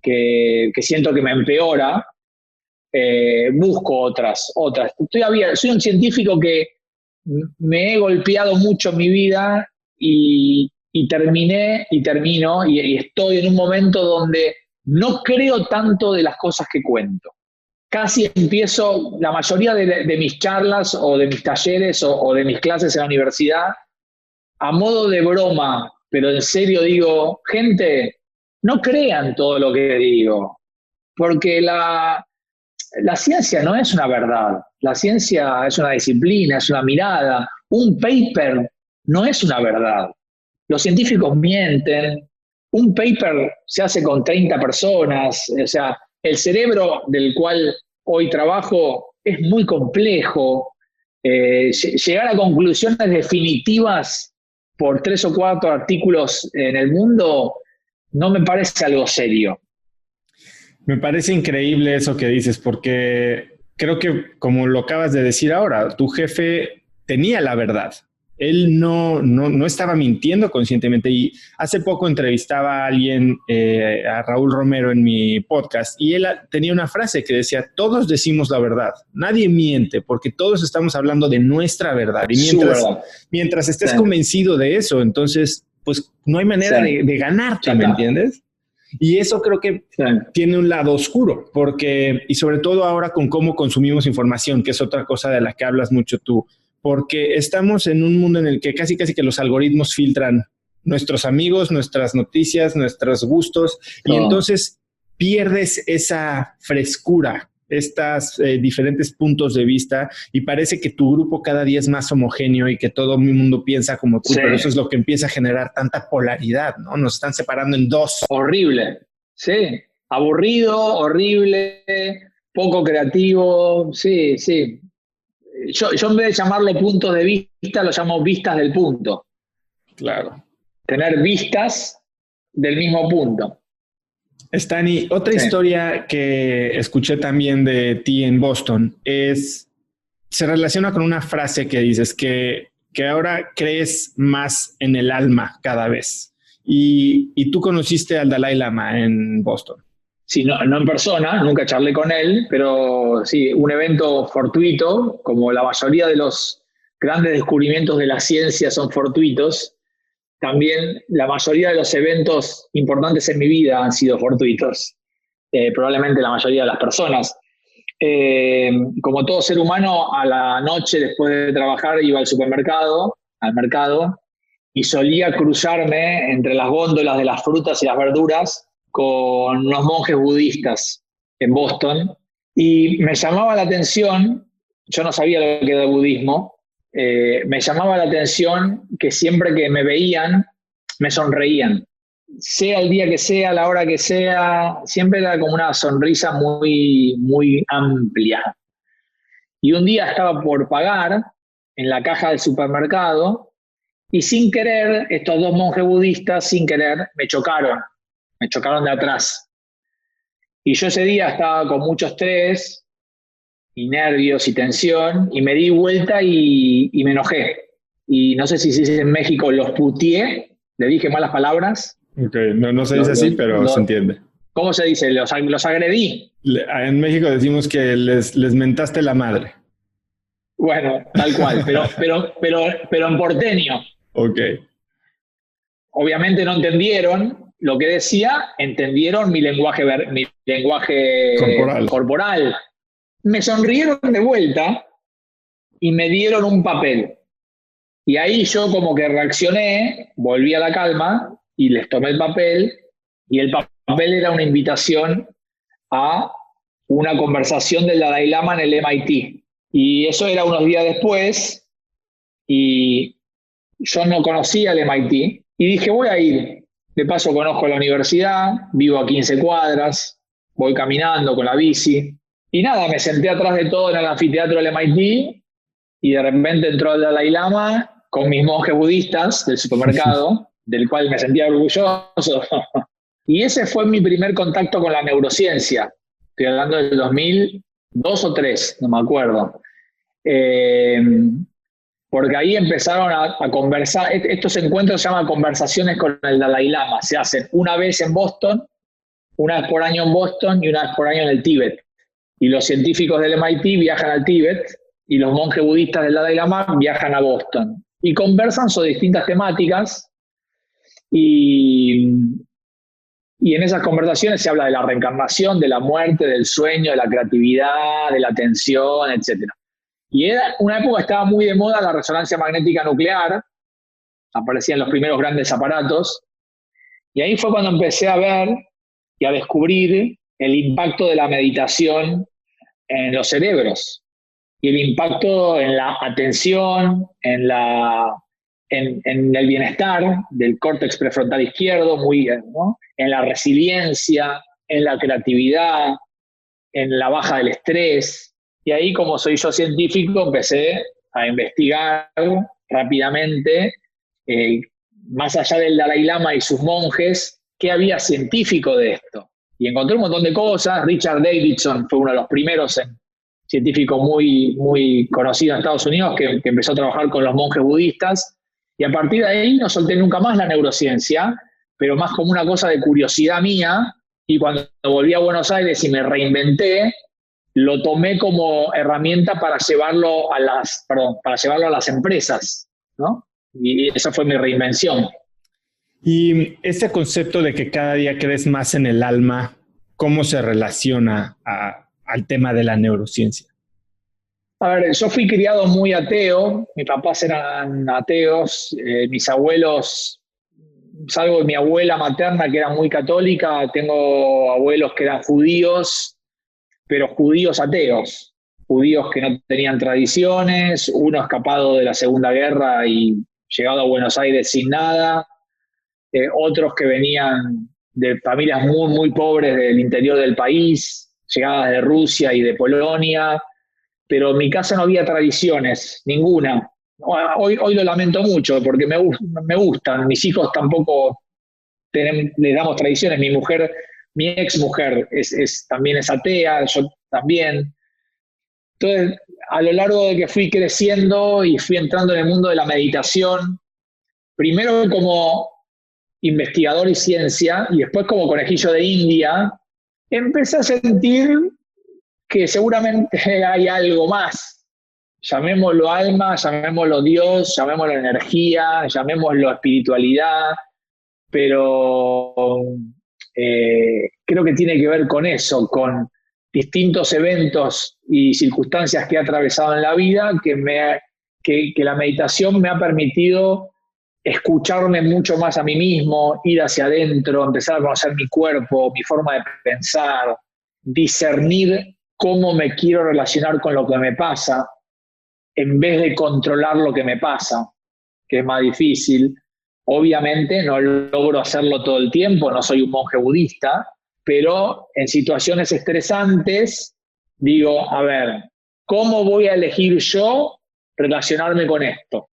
que siento que me empeora. Busco otras. Soy un científico que me he golpeado mucho en mi vida y termino y estoy en un momento donde no creo tanto de las cosas que cuento. Casi empiezo, la mayoría de mis charlas o de mis talleres o de mis clases en la universidad, a modo de broma, pero en serio digo, gente, no crean todo lo que digo, porque la ciencia no es una verdad, la ciencia es una disciplina, es una mirada. Un paper no es una verdad. Los científicos mienten. Un paper se hace con 30 personas. O sea, el cerebro del cual hoy trabajo es muy complejo. Llegar a conclusiones definitivas por 3 o 4 artículos en el mundo no me parece algo serio. Me parece increíble eso que dices, porque creo que, como lo acabas de decir ahora, tu jefe tenía la verdad. Él no estaba mintiendo conscientemente. Y hace poco entrevistaba a alguien, a Raúl Romero, en mi podcast, y él tenía una frase que decía, todos decimos la verdad, nadie miente, porque todos estamos hablando de nuestra verdad. Y mientras estés convencido de eso, entonces pues no hay manera de ganarte, ¿me entiendes? Y eso creo que tiene un lado oscuro, porque, y sobre todo ahora con cómo consumimos información, que es otra cosa de la que hablas mucho tú, porque estamos en un mundo en el que casi que los algoritmos filtran nuestros amigos, nuestras noticias, nuestros gustos, y entonces pierdes esa frescura, estos diferentes puntos de vista, y parece que tu grupo cada día es más homogéneo y que todo el mundo piensa como tú, pero eso es lo que empieza a generar tanta polaridad, ¿no? Nos están separando en dos. Horrible, sí. Aburrido, horrible, poco creativo, sí. Yo en vez de llamarlo puntos de vista, lo llamo vistas del punto. Claro. Tener vistas del mismo punto. Stani, otra historia que escuché también de ti en Boston se relaciona con una frase que dices que ahora crees más en el alma cada vez. Y tú conociste al Dalai Lama en Boston. Sí, no en persona, nunca charlé con él, pero sí, un evento fortuito, como la mayoría de los grandes descubrimientos de la ciencia son fortuitos, también la mayoría de los eventos importantes en mi vida han sido fortuitos, probablemente la mayoría de las personas. Como todo ser humano, a la noche después de trabajar iba al mercado, y solía cruzarme entre las góndolas de las frutas y las verduras con unos monjes budistas en Boston, y me llamaba la atención, yo no sabía lo que era el budismo, me llamaba la atención que siempre que me veían, me sonreían. Sea el día que sea, la hora que sea, siempre era como una sonrisa muy, muy amplia. Y un día estaba por pagar en la caja del supermercado y sin querer, estos dos monjes budistas, sin querer, me chocaron de atrás. Y yo ese día estaba con mucho estrés y nervios y tensión, y me di vuelta y me enojé. Y no sé si se dice en México, los puteé, le dije malas palabras. Ok, no se dice así, pero se entiende. ¿Cómo se dice? Los agredí. En México decimos que les mentaste la madre. Bueno, tal cual, pero en porteño. Ok. Obviamente no entendieron lo que decía, entendieron mi lenguaje corporal. Me sonrieron de vuelta y me dieron un papel. Y ahí yo como que reaccioné, volví a la calma y les tomé el papel, y el papel era una invitación a una conversación del Dalai Lama en el MIT. Y eso era unos días después, y yo no conocía el MIT, y dije, voy a ir. De paso conozco la universidad, vivo a 15 cuadras, voy caminando con la bici. Y nada, me senté atrás de todo en el anfiteatro del MIT, y de repente entró el Dalai Lama con mis monjes budistas del supermercado, del cual me sentía orgulloso. Y ese fue mi primer contacto con la neurociencia. Estoy hablando del 2002 o 2003, no me acuerdo. Porque ahí empezaron a conversar. Estos encuentros se llaman conversaciones con el Dalai Lama. Se hacen una vez en Boston, una vez por año en Boston y una vez por año en el Tíbet. Y los científicos del MIT viajan al Tíbet y los monjes budistas del Dalai Lama viajan a Boston. Y conversan sobre distintas temáticas, y en esas conversaciones se habla de la reencarnación, de la muerte, del sueño, de la creatividad, de la atención, etc. Y era una época que estaba muy de moda la resonancia magnética nuclear, aparecían los primeros grandes aparatos, y ahí fue cuando empecé a ver y a descubrir el impacto de la meditación en los cerebros, y el impacto en la atención, en el bienestar del córtex prefrontal izquierdo, ¿no? En la resiliencia, en la creatividad, en la baja del estrés. Y ahí, como soy yo científico, empecé a investigar rápidamente, más allá del Dalai Lama y sus monjes, qué había científico de esto. Y encontré un montón de cosas. Richard Davidson fue uno de los primeros científico muy, muy conocido en Estados Unidos, que empezó a trabajar con los monjes budistas, y a partir de ahí no solté nunca más la neurociencia, pero más como una cosa de curiosidad mía, y cuando volví a Buenos Aires y me reinventé, lo tomé como herramienta para llevarlo a las empresas, ¿no? Y esa fue mi reinvención. Y este concepto de que cada día crees más en el alma, ¿cómo se relaciona al tema de la neurociencia? A ver, yo fui criado muy ateo, mis papás eran ateos, mis abuelos, salvo de mi abuela materna que era muy católica, tengo abuelos que eran judíos, pero judíos ateos, judíos que no tenían tradiciones, uno escapado de la Segunda Guerra y llegado a Buenos Aires sin nada, otros que venían de familias muy, muy pobres del interior del país, llegadas de Rusia y de Polonia, pero en mi casa no había tradiciones, ninguna. Hoy lo lamento mucho porque me gustan, mis hijos tampoco les damos tradiciones, mi ex mujer también es atea, yo también. Entonces, a lo largo de que fui creciendo y fui entrando en el mundo de la meditación, primero como investigador y ciencia, y después como conejillo de India, empecé a sentir que seguramente hay algo más. Llamémoslo alma, llamémoslo Dios, llamémoslo energía, llamémoslo espiritualidad, pero creo que tiene que ver con eso, con distintos eventos y circunstancias que he atravesado en la vida que la meditación me ha permitido escucharme mucho más a mí mismo, ir hacia adentro, empezar a conocer mi cuerpo, mi forma de pensar, discernir cómo me quiero relacionar con lo que me pasa, en vez de controlar lo que me pasa, que es más difícil. Obviamente no logro hacerlo todo el tiempo, no soy un monje budista, pero en situaciones estresantes digo, a ver, ¿cómo voy a elegir yo relacionarme con esto?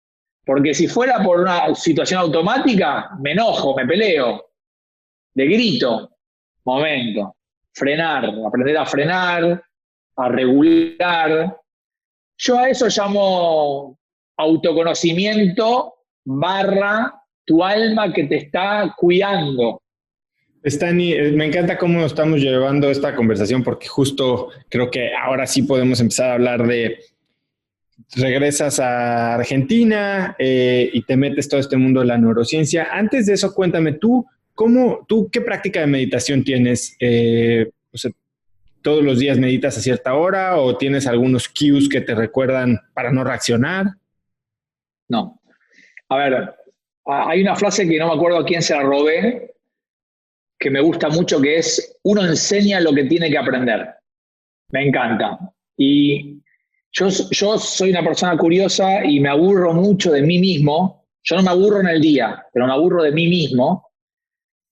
Porque si fuera por una situación automática, me enojo, me peleo, le grito. Momento, frenar, aprender a frenar, a regular. Yo a eso llamo autoconocimiento barra tu alma que te está cuidando. Stani, me encanta cómo estamos llevando esta conversación porque justo creo que ahora sí podemos empezar a hablar de regresas a Argentina y te metes todo este mundo de la neurociencia. Antes de eso, cuéntame tú qué práctica de meditación tienes. O sea, ¿todos los días meditas a cierta hora o tienes algunos cues que te recuerdan para no reaccionar? No. A ver, hay una frase que no me acuerdo a quién se la robé, que me gusta mucho, que es, uno enseña lo que tiene que aprender. Me encanta. Y yo soy una persona curiosa y me aburro mucho de mí mismo. Yo no me aburro en el día, pero me aburro de mí mismo.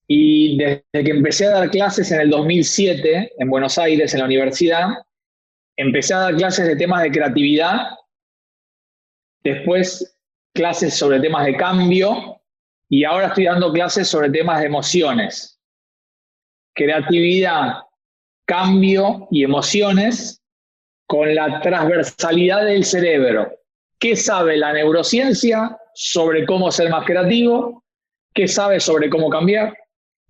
Y desde que empecé a dar clases en el 2007 en Buenos Aires, en la universidad, empecé a dar clases de temas de creatividad, después clases sobre temas de cambio y ahora estoy dando clases sobre temas de emociones. Creatividad, cambio y emociones con la transversalidad del cerebro. ¿Qué sabe la neurociencia sobre cómo ser más creativo? ¿Qué sabe sobre cómo cambiar?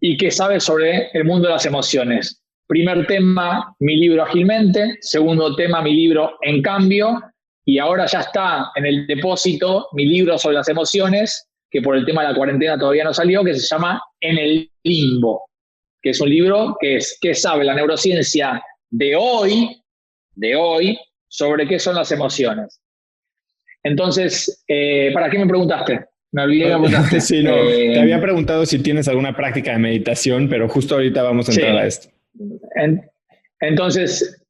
¿Y qué sabe sobre el mundo de las emociones? Primer tema, mi libro Ágilmente. Segundo tema, mi libro En Cambio. Y ahora ya está en el depósito mi libro sobre las emociones, que por el tema de la cuarentena todavía no salió, que se llama En el Limbo, que es un libro que es ¿qué sabe la neurociencia de hoy sobre qué son las emociones? Entonces, ¿para qué me preguntaste? Me olvidé de preguntarte. Sí, no, te había preguntado si tienes alguna práctica de meditación, pero justo ahorita vamos a entrar a esto. Entonces,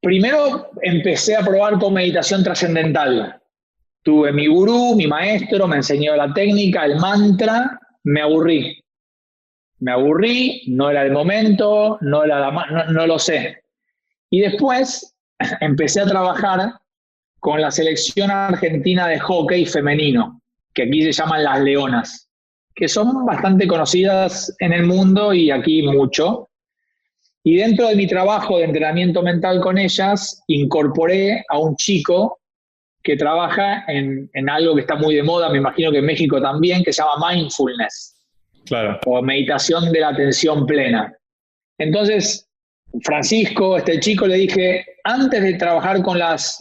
primero empecé a probar con meditación trascendental. Tuve mi gurú, mi maestro, me enseñó la técnica, el mantra, me aburrí. No era el momento, no lo sé. Y después empecé a trabajar con la selección argentina de hockey femenino, que aquí se llaman las Leonas, que son bastante conocidas en el mundo y aquí mucho. Y dentro de mi trabajo de entrenamiento mental con ellas, incorporé a un chico que trabaja en algo que está muy de moda, me imagino que en México también, que se llama mindfulness. Claro. O meditación de la atención plena. Entonces, Francisco, este chico, le dije, antes de trabajar con las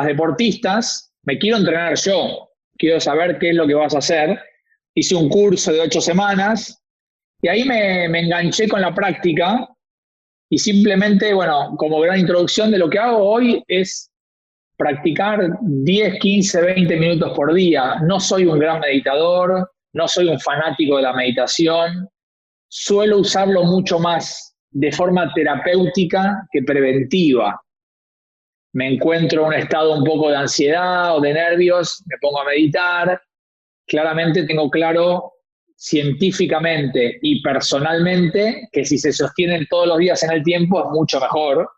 deportistas, me quiero entrenar yo, quiero saber qué es lo que vas a hacer, hice un curso de 8 semanas y ahí me enganché con la práctica y simplemente, bueno, como gran introducción de lo que hago hoy es practicar 10, 15, 20 minutos por día. No soy un gran meditador, no soy un fanático de la meditación, suelo usarlo mucho más de forma terapéutica que preventiva. Me encuentro en un estado un poco de ansiedad o de nervios, me pongo a meditar. Claramente tengo claro científicamente y personalmente que si se sostienen todos los días en el tiempo es mucho mejor.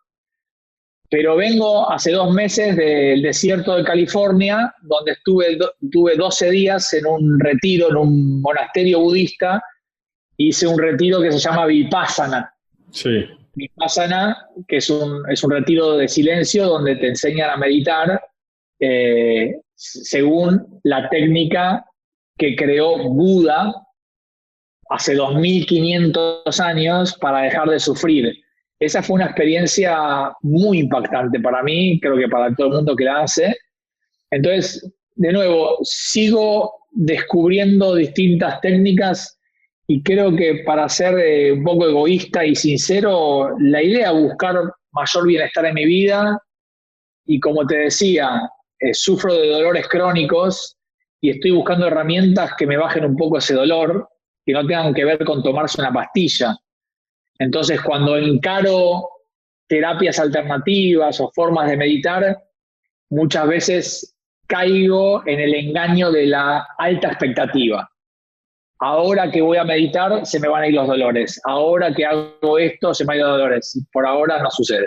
Pero vengo hace 2 meses del desierto de California, donde tuve 12 días en un retiro, en un monasterio budista. Hice un retiro que se llama Vipassana. Sí. Vipassana, que es un retiro de silencio donde te enseñan a meditar según la técnica que creó Buda hace 2500 años para dejar de sufrir. Esa fue una experiencia muy impactante para mí, creo que para todo el mundo que la hace. Entonces, de nuevo, sigo descubriendo distintas técnicas y creo que para ser un poco egoísta y sincero, la idea es buscar mayor bienestar en mi vida y como te decía, sufro de dolores crónicos y estoy buscando herramientas que me bajen un poco ese dolor, que no tengan que ver con tomarse una pastilla. Entonces, cuando encaro terapias alternativas o formas de meditar, muchas veces caigo en el engaño de la alta expectativa. Ahora que voy a meditar, se me van a ir los dolores. Ahora que hago esto, se me van a ir los dolores. Por ahora no sucede.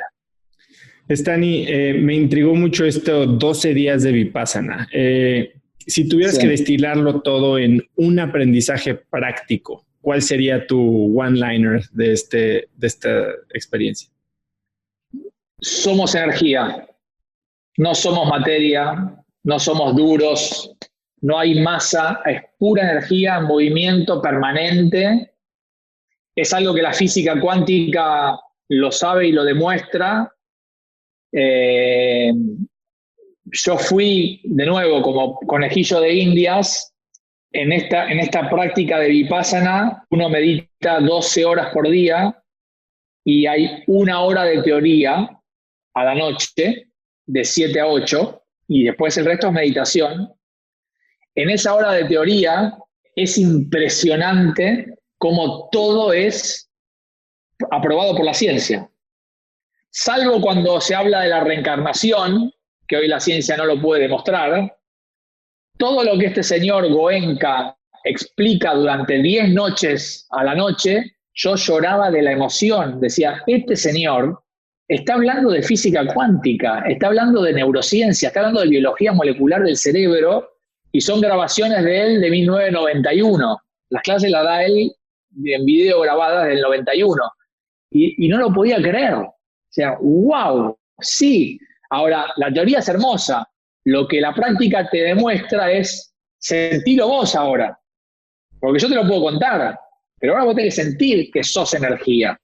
Stani, me intrigó mucho esto 12 días de Vipassana. Si tuvieras que destilarlo todo en un aprendizaje práctico, ¿cuál sería tu one-liner de esta experiencia? Somos energía, no somos materia, no somos duros, no hay masa, es pura energía, movimiento permanente. Es algo que la física cuántica lo sabe y lo demuestra. Yo fui, de nuevo, como conejillo de Indias. En esta práctica de Vipassana, uno medita 12 horas por día y hay 1 hora de teoría a la noche, de 7 a 8, y después el resto es meditación. En esa hora de teoría es impresionante cómo todo es aprobado por la ciencia. Salvo cuando se habla de la reencarnación, que hoy la ciencia no lo puede demostrar, todo lo que este señor Goenka explica durante 10 noches a la noche, yo lloraba de la emoción. Decía, este señor está hablando de física cuántica, está hablando de neurociencia, está hablando de biología molecular del cerebro, y son grabaciones de él de 1991. Las clases las da él en video grabadas del 91. Y no lo podía creer. O sea, wow, sí. Ahora, la teoría es hermosa. Lo que la práctica te demuestra es sentirlo vos ahora. Porque yo te lo puedo contar, pero ahora vos tenés que sentir que sos energía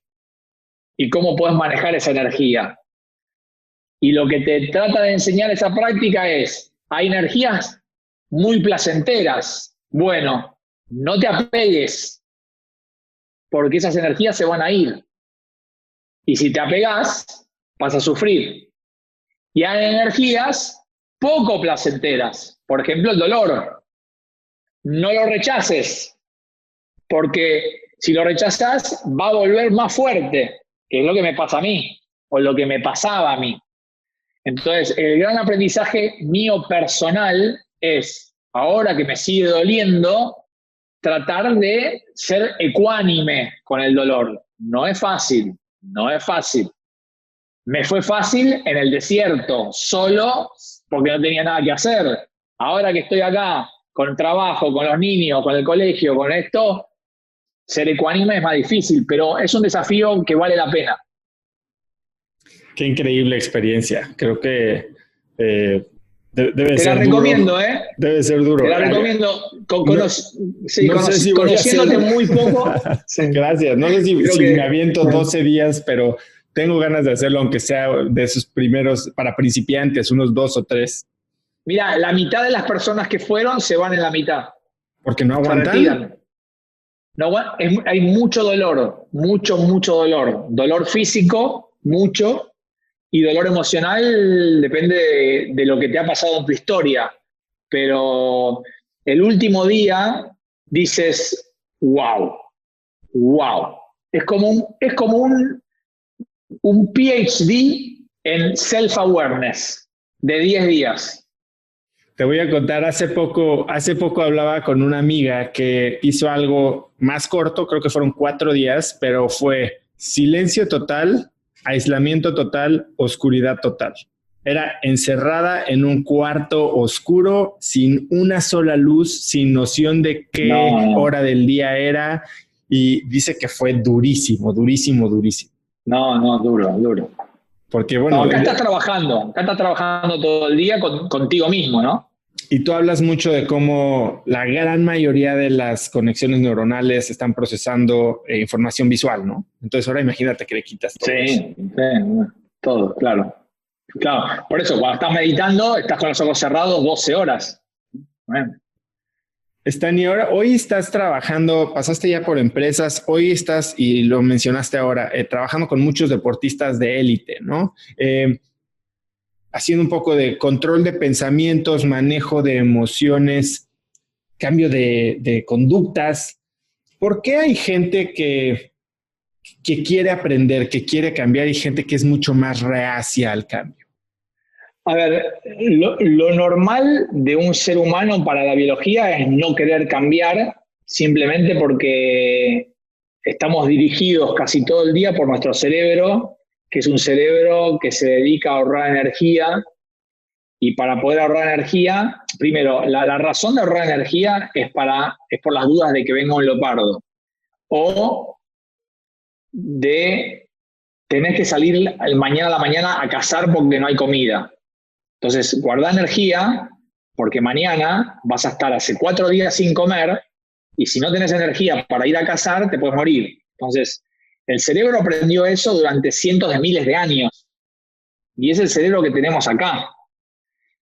y cómo podés manejar esa energía. Y lo que te trata de enseñar esa práctica es, hay energías muy placenteras. Bueno, no te apegues, porque esas energías se van a ir. Y si te apegás, vas a sufrir. Y hay energías poco placenteras. Por ejemplo, el dolor. No lo rechaces, porque si lo rechazas va a volver más fuerte, que es lo que me pasa a mí, o lo que me pasaba a mí. Entonces, el gran aprendizaje mío personal es, ahora que me sigue doliendo, tratar de ser ecuánime con el dolor. No es fácil, no es fácil. Me fue fácil en el desierto, solo porque no tenía nada que hacer. Ahora que estoy acá, con trabajo, con los niños, con el colegio, con esto, ser ecuánime es más difícil, pero es un desafío que vale la pena. Qué increíble experiencia. Creo que debe Te ser la recomiendo, duro. ¿eh? Debe ser duro. Te la recomiendo. No sé si conociéndote muy poco. Gracias. No sé si me aviento 12 días, pero tengo ganas de hacerlo, aunque sea de esos primeros, para principiantes, unos 2 o 3. Mira, la mitad de las personas que fueron se van en la mitad. Porque no Se aguantan. retiran. Hay mucho dolor, mucho dolor. Dolor físico, mucho, y dolor emocional depende de lo que te ha pasado en tu historia. Pero el último día dices, wow. Es como un PhD en self-awareness de 10 días. Te voy a contar, hace poco hablaba con una amiga que hizo algo más corto, creo que fueron 4 días, pero fue silencio total, aislamiento total, oscuridad total. Era encerrada en un cuarto oscuro, sin una sola luz, sin noción de qué hora del día era, y dice que fue durísimo. No, duro. Porque bueno, acá estás trabajando todo el día contigo mismo, ¿no? Y tú hablas mucho de cómo la gran mayoría de las conexiones neuronales están procesando información visual, ¿no? Entonces ahora imagínate que le quitas todo. Sí, todo, claro. Claro, por eso cuando estás meditando, estás con los ojos cerrados 12 horas. Bueno. Stani, ahora, hoy estás trabajando, pasaste ya por empresas, hoy estás, y lo mencionaste ahora, trabajando con muchos deportistas de élite, ¿no? Haciendo un poco de control de pensamientos, manejo de emociones, cambio de conductas. ¿Por qué hay gente que quiere aprender, que quiere cambiar, y gente que es mucho más reacia al cambio? A ver, lo normal de un ser humano para la biología es no querer cambiar simplemente porque estamos dirigidos casi todo el día por nuestro cerebro, que es un cerebro que se dedica a ahorrar energía. Y para poder ahorrar energía, primero, la razón de ahorrar energía es por las dudas de que venga un leopardo o de tener que salir mañana a la mañana a cazar porque no hay comida. Entonces, guarda energía porque mañana vas a estar hace 4 días sin comer y si no tenés energía para ir a cazar, te puedes morir. Entonces, el cerebro aprendió eso durante cientos de miles de años y es el cerebro que tenemos acá.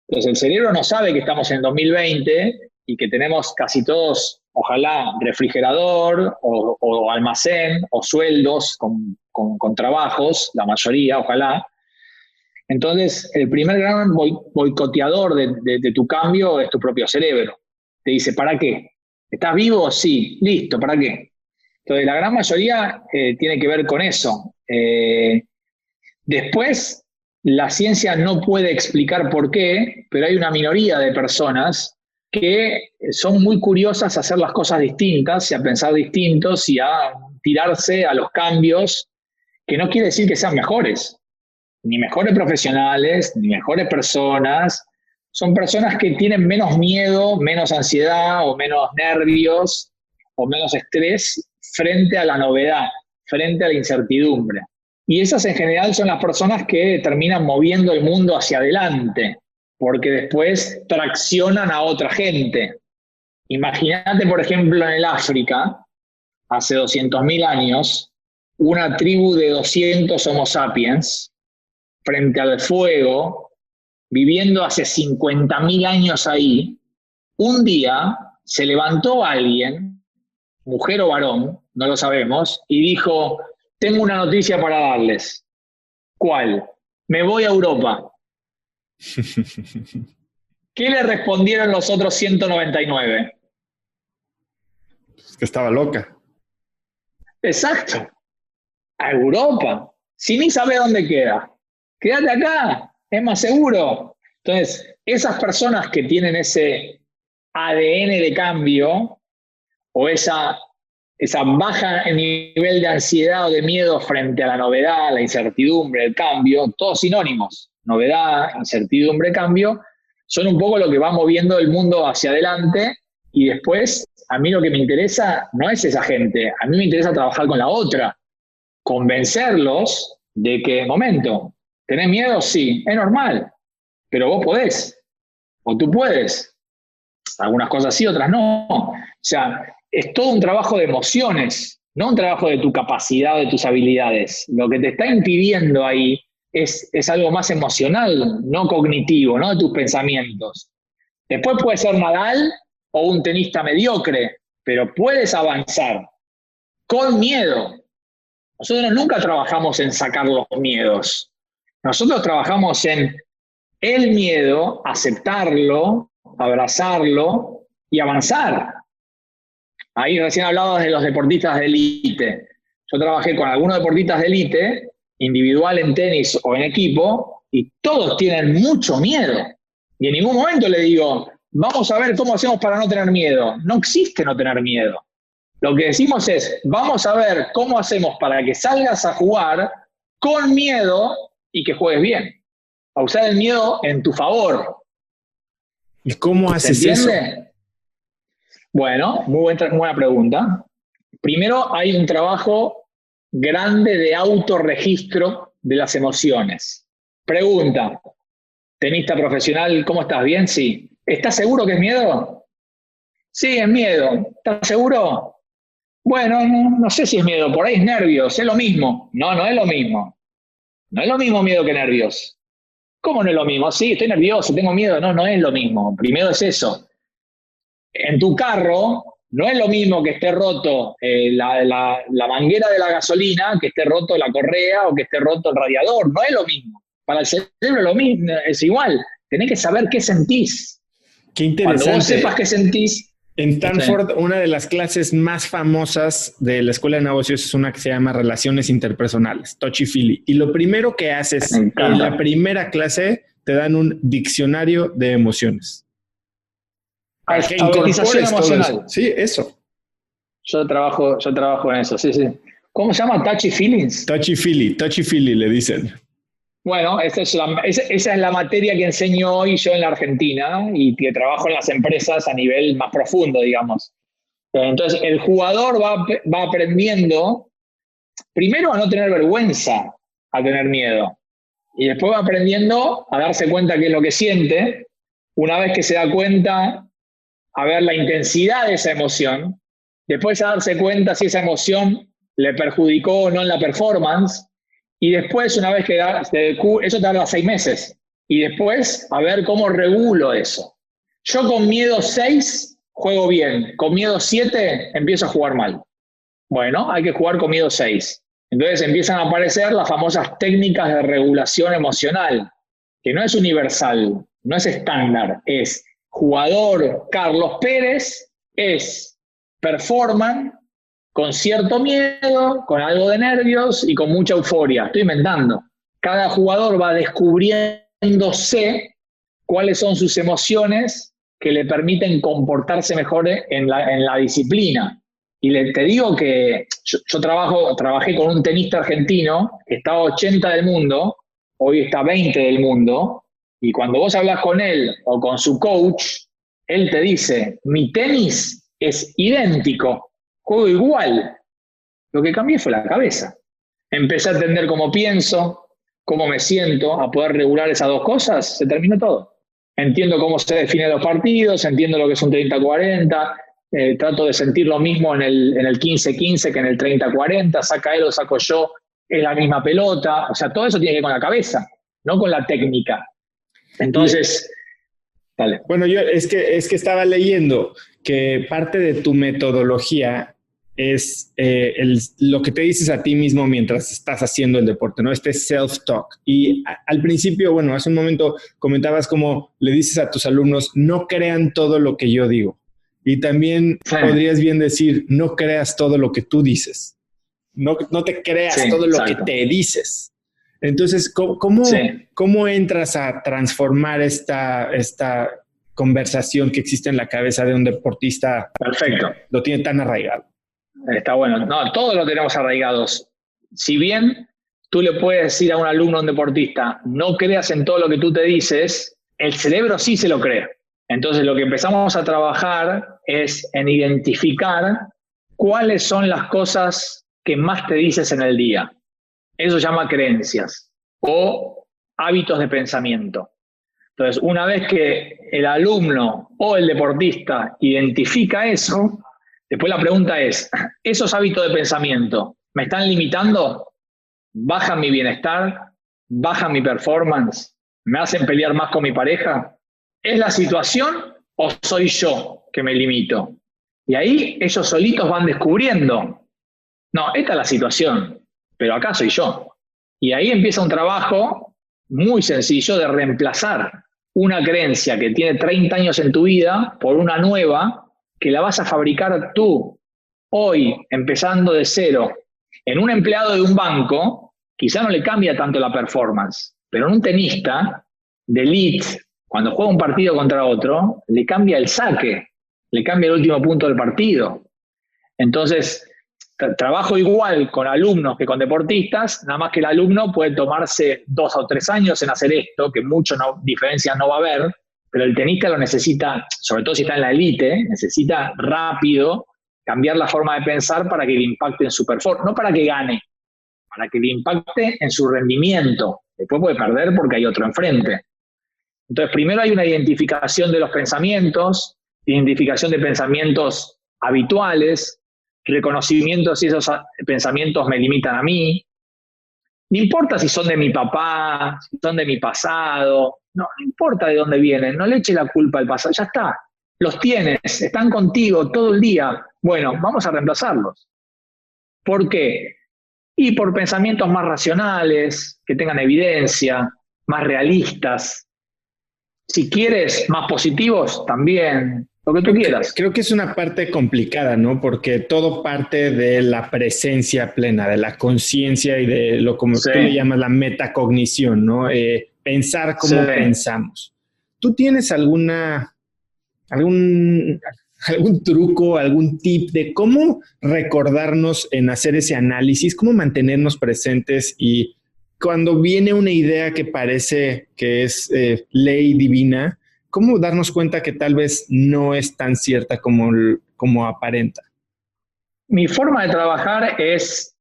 Entonces, el cerebro no sabe que estamos en 2020 y que tenemos casi todos, ojalá, refrigerador o almacén o sueldos con trabajos, la mayoría, ojalá. Entonces, el primer gran boicoteador de tu cambio es tu propio cerebro. Te dice, ¿para qué? ¿Estás vivo? Sí. Listo, ¿para qué? Entonces, la gran mayoría tiene que ver con eso. Después, la ciencia no puede explicar por qué, pero hay una minoría de personas que son muy curiosas a hacer las cosas distintas y a pensar distintos y a tirarse a los cambios, que no quiere decir que sean mejores. Ni mejores profesionales, ni mejores personas. Son personas que tienen menos miedo, menos ansiedad o menos nervios o menos estrés frente a la novedad, frente a la incertidumbre. Y esas en general son las personas que terminan moviendo el mundo hacia adelante, porque después traccionan a otra gente. Imagínate, por ejemplo, en el África, hace 200.000 años, una tribu de 200 Homo sapiens, frente al fuego, viviendo hace 50.000 años ahí, un día se levantó alguien, mujer o varón, no lo sabemos, y dijo, tengo una noticia para darles. ¿Cuál? Me voy a Europa. ¿Qué le respondieron los otros 199? Es que estaba loca. Exacto. A Europa. Si ni sabe dónde queda. Quédate acá, es más seguro. Entonces, esas personas que tienen ese ADN de cambio o esa baja nivel de ansiedad o de miedo frente a la novedad, la incertidumbre, el cambio, todos sinónimos, novedad, incertidumbre, cambio, son un poco lo que va moviendo el mundo hacia adelante y después a mí lo que me interesa no es esa gente, a mí me interesa trabajar con la otra, convencerlos de que, momento, ¿tenés miedo? Sí, es normal, pero vos podés, o tú puedes. Algunas cosas sí, otras no. O sea, es todo un trabajo de emociones, no un trabajo de tu capacidad, de tus habilidades. Lo que te está impidiendo ahí es algo más emocional, no cognitivo, no de tus pensamientos. Después puede ser Nadal o un tenista mediocre, pero puedes avanzar con miedo. Nosotros nunca trabajamos en sacar los miedos. Nosotros trabajamos en el miedo, aceptarlo, abrazarlo y avanzar. Ahí recién hablabas de los deportistas de élite. Yo trabajé con algunos deportistas de élite, individual en tenis o en equipo, y todos tienen mucho miedo. Y en ningún momento le digo, vamos a ver cómo hacemos para no tener miedo. No existe no tener miedo. Lo que decimos es, vamos a ver cómo hacemos para que salgas a jugar con miedo y que juegues bien. A usar el miedo en tu favor. ¿Y cómo haces eso? Bueno, muy buena pregunta. Primero hay un trabajo grande de autorregistro de las emociones. Pregunta, tenista profesional, ¿cómo estás? ¿Bien? Sí. ¿Estás seguro que es miedo? Sí, es miedo. ¿Estás seguro? Bueno, no sé si es miedo, por ahí es nervios, es lo mismo. No, no es lo mismo. No es lo mismo miedo que nervios. ¿Cómo no es lo mismo? Sí, estoy nervioso, tengo miedo. No, no es lo mismo. Primero es eso. En tu carro no es lo mismo que esté roto la manguera de la gasolina, que esté roto la correa o que esté roto el radiador. No es lo mismo. Para el cerebro es lo mismo, es igual. Tenés que saber qué sentís. Qué interesante. Cuando vos sepas qué sentís. En Stanford, una de las clases más famosas de la Escuela de Negocios es una que se llama Relaciones Interpersonales, Touchy-Feely. Y lo primero que haces en la primera clase, te dan un diccionario de emociones. Alfabetización emocional. Sí, eso. Yo trabajo en eso, sí, sí. ¿Cómo se llama? Touchy Feelings. Touchy-Feely le dicen. Bueno, esa es la materia que enseño hoy yo en la Argentina y que trabajo en las empresas a nivel más profundo, digamos. Entonces, el jugador va aprendiendo, primero a no tener vergüenza, a tener miedo. Y después va aprendiendo a darse cuenta qué es lo que siente. Una vez que se da cuenta, a ver la intensidad de esa emoción. Después a darse cuenta si esa emoción le perjudicó o no en la performance. Y después, una vez que eso tarda 6 meses. Y después, a ver cómo regulo eso. Yo con miedo 6 juego bien. Con miedo 7 empiezo a jugar mal. Bueno, hay que jugar con miedo 6. Entonces empiezan a aparecer las famosas técnicas de regulación emocional, que no es universal, no es estándar. Es jugador Carlos Pérez, es performance con cierto miedo, con algo de nervios y con mucha euforia. Estoy inventando. Cada jugador va descubriéndose cuáles son sus emociones que le permiten comportarse mejor en la disciplina. Y te digo que yo trabajé con un tenista argentino que estaba 80 del mundo, hoy está 20 del mundo, y cuando vos hablas con él o con su coach, él te dice, mi tenis es idéntico, juego igual. Lo que cambié fue la cabeza. Empecé a entender cómo pienso, cómo me siento, a poder regular esas dos cosas, se terminó todo. Entiendo cómo se definen los partidos, entiendo lo que es un 30-40, trato de sentir lo mismo en el 15-15 que en el 30-40, saca él o saco yo, es la misma pelota, o sea, todo eso tiene que ver con la cabeza, no con la técnica. Entonces, dale. Bueno, yo es que estaba leyendo que parte de tu metodología es lo que te dices a ti mismo mientras estás haciendo el deporte, ¿no? Este self-talk. Y al principio, bueno, hace un momento comentabas cómo le dices a tus alumnos, no crean todo lo que yo digo. Y también podrías bien decir, no creas todo lo que tú dices. No te creas todo lo que te dices. Entonces, ¿cómo entras a transformar esta conversación que existe en la cabeza de un deportista? Perfecto. Lo tiene tan arraigado. Está bueno. No, todos lo tenemos arraigados. Si bien tú le puedes decir a un alumno, a un deportista, no creas en todo lo que tú te dices, el cerebro sí se lo cree. Entonces lo que empezamos a trabajar es en identificar cuáles son las cosas que más te dices en el día. Eso se llama creencias o hábitos de pensamiento. Entonces, una vez que el alumno o el deportista identifica eso, después la pregunta es, ¿esos hábitos de pensamiento me están limitando? ¿Bajan mi bienestar? ¿Bajan mi performance? ¿Me hacen pelear más con mi pareja? ¿Es la situación ¿O soy yo que me limito? Y ahí ellos solitos van descubriendo, no, esta es la situación, pero acá soy yo. Y ahí empieza un trabajo muy sencillo de reemplazar una creencia que tiene 30 años en tu vida por una nueva que la vas a fabricar tú, hoy, empezando de cero. En un empleado de un banco, quizá no le cambia tanto la performance, pero en un tenista de elite, cuando juega un partido contra otro, le cambia el saque, le cambia el último punto del partido. Entonces, trabajo igual con alumnos que con deportistas, nada más que el alumno puede tomarse 2 o 3 años en hacer esto, que mucho diferencia no va a haber, pero el tenista lo necesita, sobre todo si está en la élite, necesita rápido cambiar la forma de pensar para que le impacte en su performance, no para que gane, para que le impacte en su rendimiento. Después puede perder porque hay otro enfrente. Entonces, primero hay una identificación de los pensamientos, identificación de pensamientos habituales, reconocimiento si esos pensamientos me limitan a mí. No importa si son de mi papá, si son de mi pasado, no importa de dónde vienen, no le eche la culpa al pasado, ya está. Los tienes, están contigo todo el día. Bueno, vamos a reemplazarlos. ¿Por qué? Y por pensamientos más racionales, que tengan evidencia, más realistas. Si quieres, más positivos, también. Lo que tú quieras. Creo que es una parte complicada, ¿no? Porque todo parte de la presencia plena, de la conciencia y de lo como tú le llamas la metacognición, ¿no? Pensar como pensamos. ¿Tú tienes algún truco, algún tip de cómo recordarnos en hacer ese análisis, cómo mantenernos presentes y cuando viene una idea que parece que es ley divina, cómo darnos cuenta que tal vez no es tan cierta como aparenta? Mi forma de trabajar es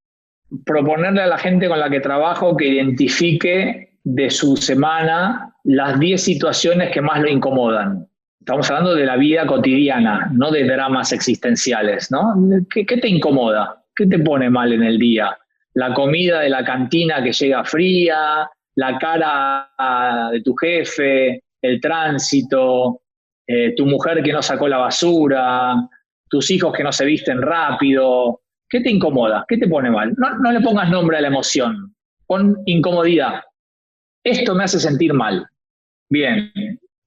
proponerle a la gente con la que trabajo que identifique de su semana las 10 situaciones que más lo incomodan. Estamos hablando de la vida cotidiana, no de dramas existenciales, ¿no? ¿Qué te incomoda? ¿Qué te pone mal en el día? La comida de la cantina que llega fría, la cara de tu jefe, el tránsito, tu mujer que no sacó la basura, tus hijos que no se visten rápido. ¿Qué te incomoda? ¿Qué te pone mal? No le pongas nombre a la emoción, pon incomodidad. Esto me hace sentir mal. Bien,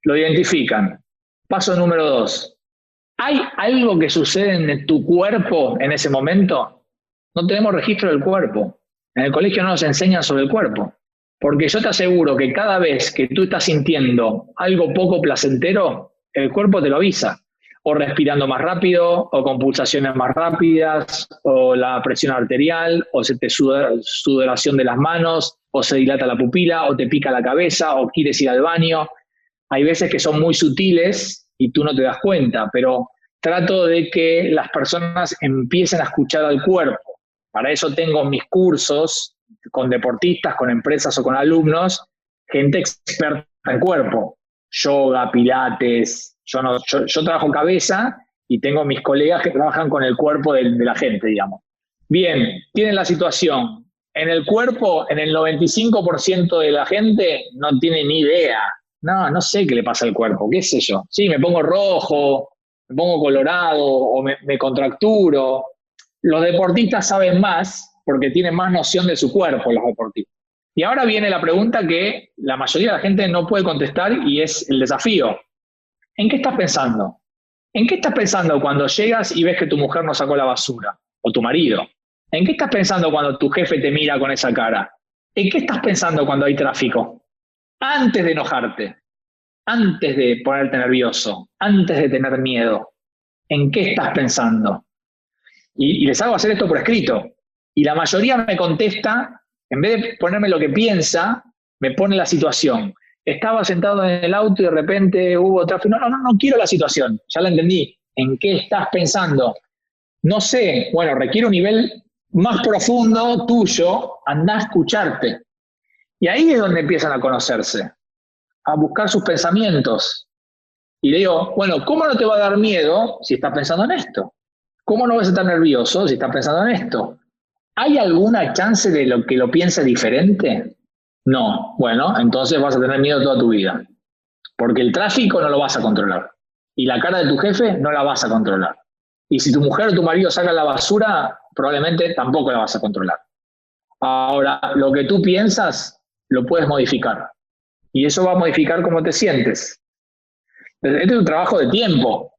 lo identifican. Paso número 2. ¿Hay algo que sucede en tu cuerpo en ese momento? No tenemos registro del cuerpo. En el colegio no nos enseñan sobre el cuerpo. Porque yo te aseguro que cada vez que tú estás sintiendo algo poco placentero, el cuerpo te lo avisa. O respirando más rápido, o con pulsaciones más rápidas, o la presión arterial, o se te sudoración de las manos, o se dilata la pupila, o te pica la cabeza, o quieres ir al baño. Hay veces que son muy sutiles y tú no te das cuenta, pero trato de que las personas empiecen a escuchar al cuerpo. Para eso tengo mis cursos con deportistas, con empresas o con alumnos, gente experta en cuerpo, yoga, pilates. Yo trabajo cabeza y tengo mis colegas que trabajan con el cuerpo de la gente, digamos. Bien, tienen la situación. En el cuerpo, en el 95% de la gente no tiene ni idea. No sé qué le pasa al cuerpo, qué sé yo. Sí, me pongo rojo, me pongo colorado o me contracturo. Los deportistas saben más porque tienen más noción de su cuerpo, los deportistas. Y ahora viene la pregunta que la mayoría de la gente no puede contestar y es el desafío. ¿En qué estás pensando? ¿En qué estás pensando cuando llegas y ves que tu mujer no sacó la basura? O tu marido. ¿En qué estás pensando cuando tu jefe te mira con esa cara? ¿En qué estás pensando cuando hay tráfico? Antes de enojarte, antes de ponerte nervioso, antes de tener miedo. ¿En qué estás pensando? Y les hago hacer esto por escrito. Y la mayoría me contesta, en vez de ponerme lo que piensa, me pone la situación. Estaba sentado en el auto y de repente hubo tráfico. No quiero la situación, ya la entendí. ¿En qué estás pensando? No sé, bueno, requiere un nivel más profundo tuyo, andá a escucharte. Y ahí es donde empiezan a conocerse, a buscar sus pensamientos. Y le digo, bueno, ¿cómo no te va a dar miedo si estás pensando en esto? ¿Cómo no vas a estar nervioso si estás pensando en esto? ¿Hay alguna chance de que lo piense diferente? No. Bueno, entonces vas a tener miedo toda tu vida. Porque el tráfico no lo vas a controlar. Y la cara de tu jefe no la vas a controlar. Y si tu mujer o tu marido sacan la basura, probablemente tampoco la vas a controlar. Ahora, lo que tú piensas, lo puedes modificar. Y eso va a modificar cómo te sientes. Este es un trabajo de tiempo.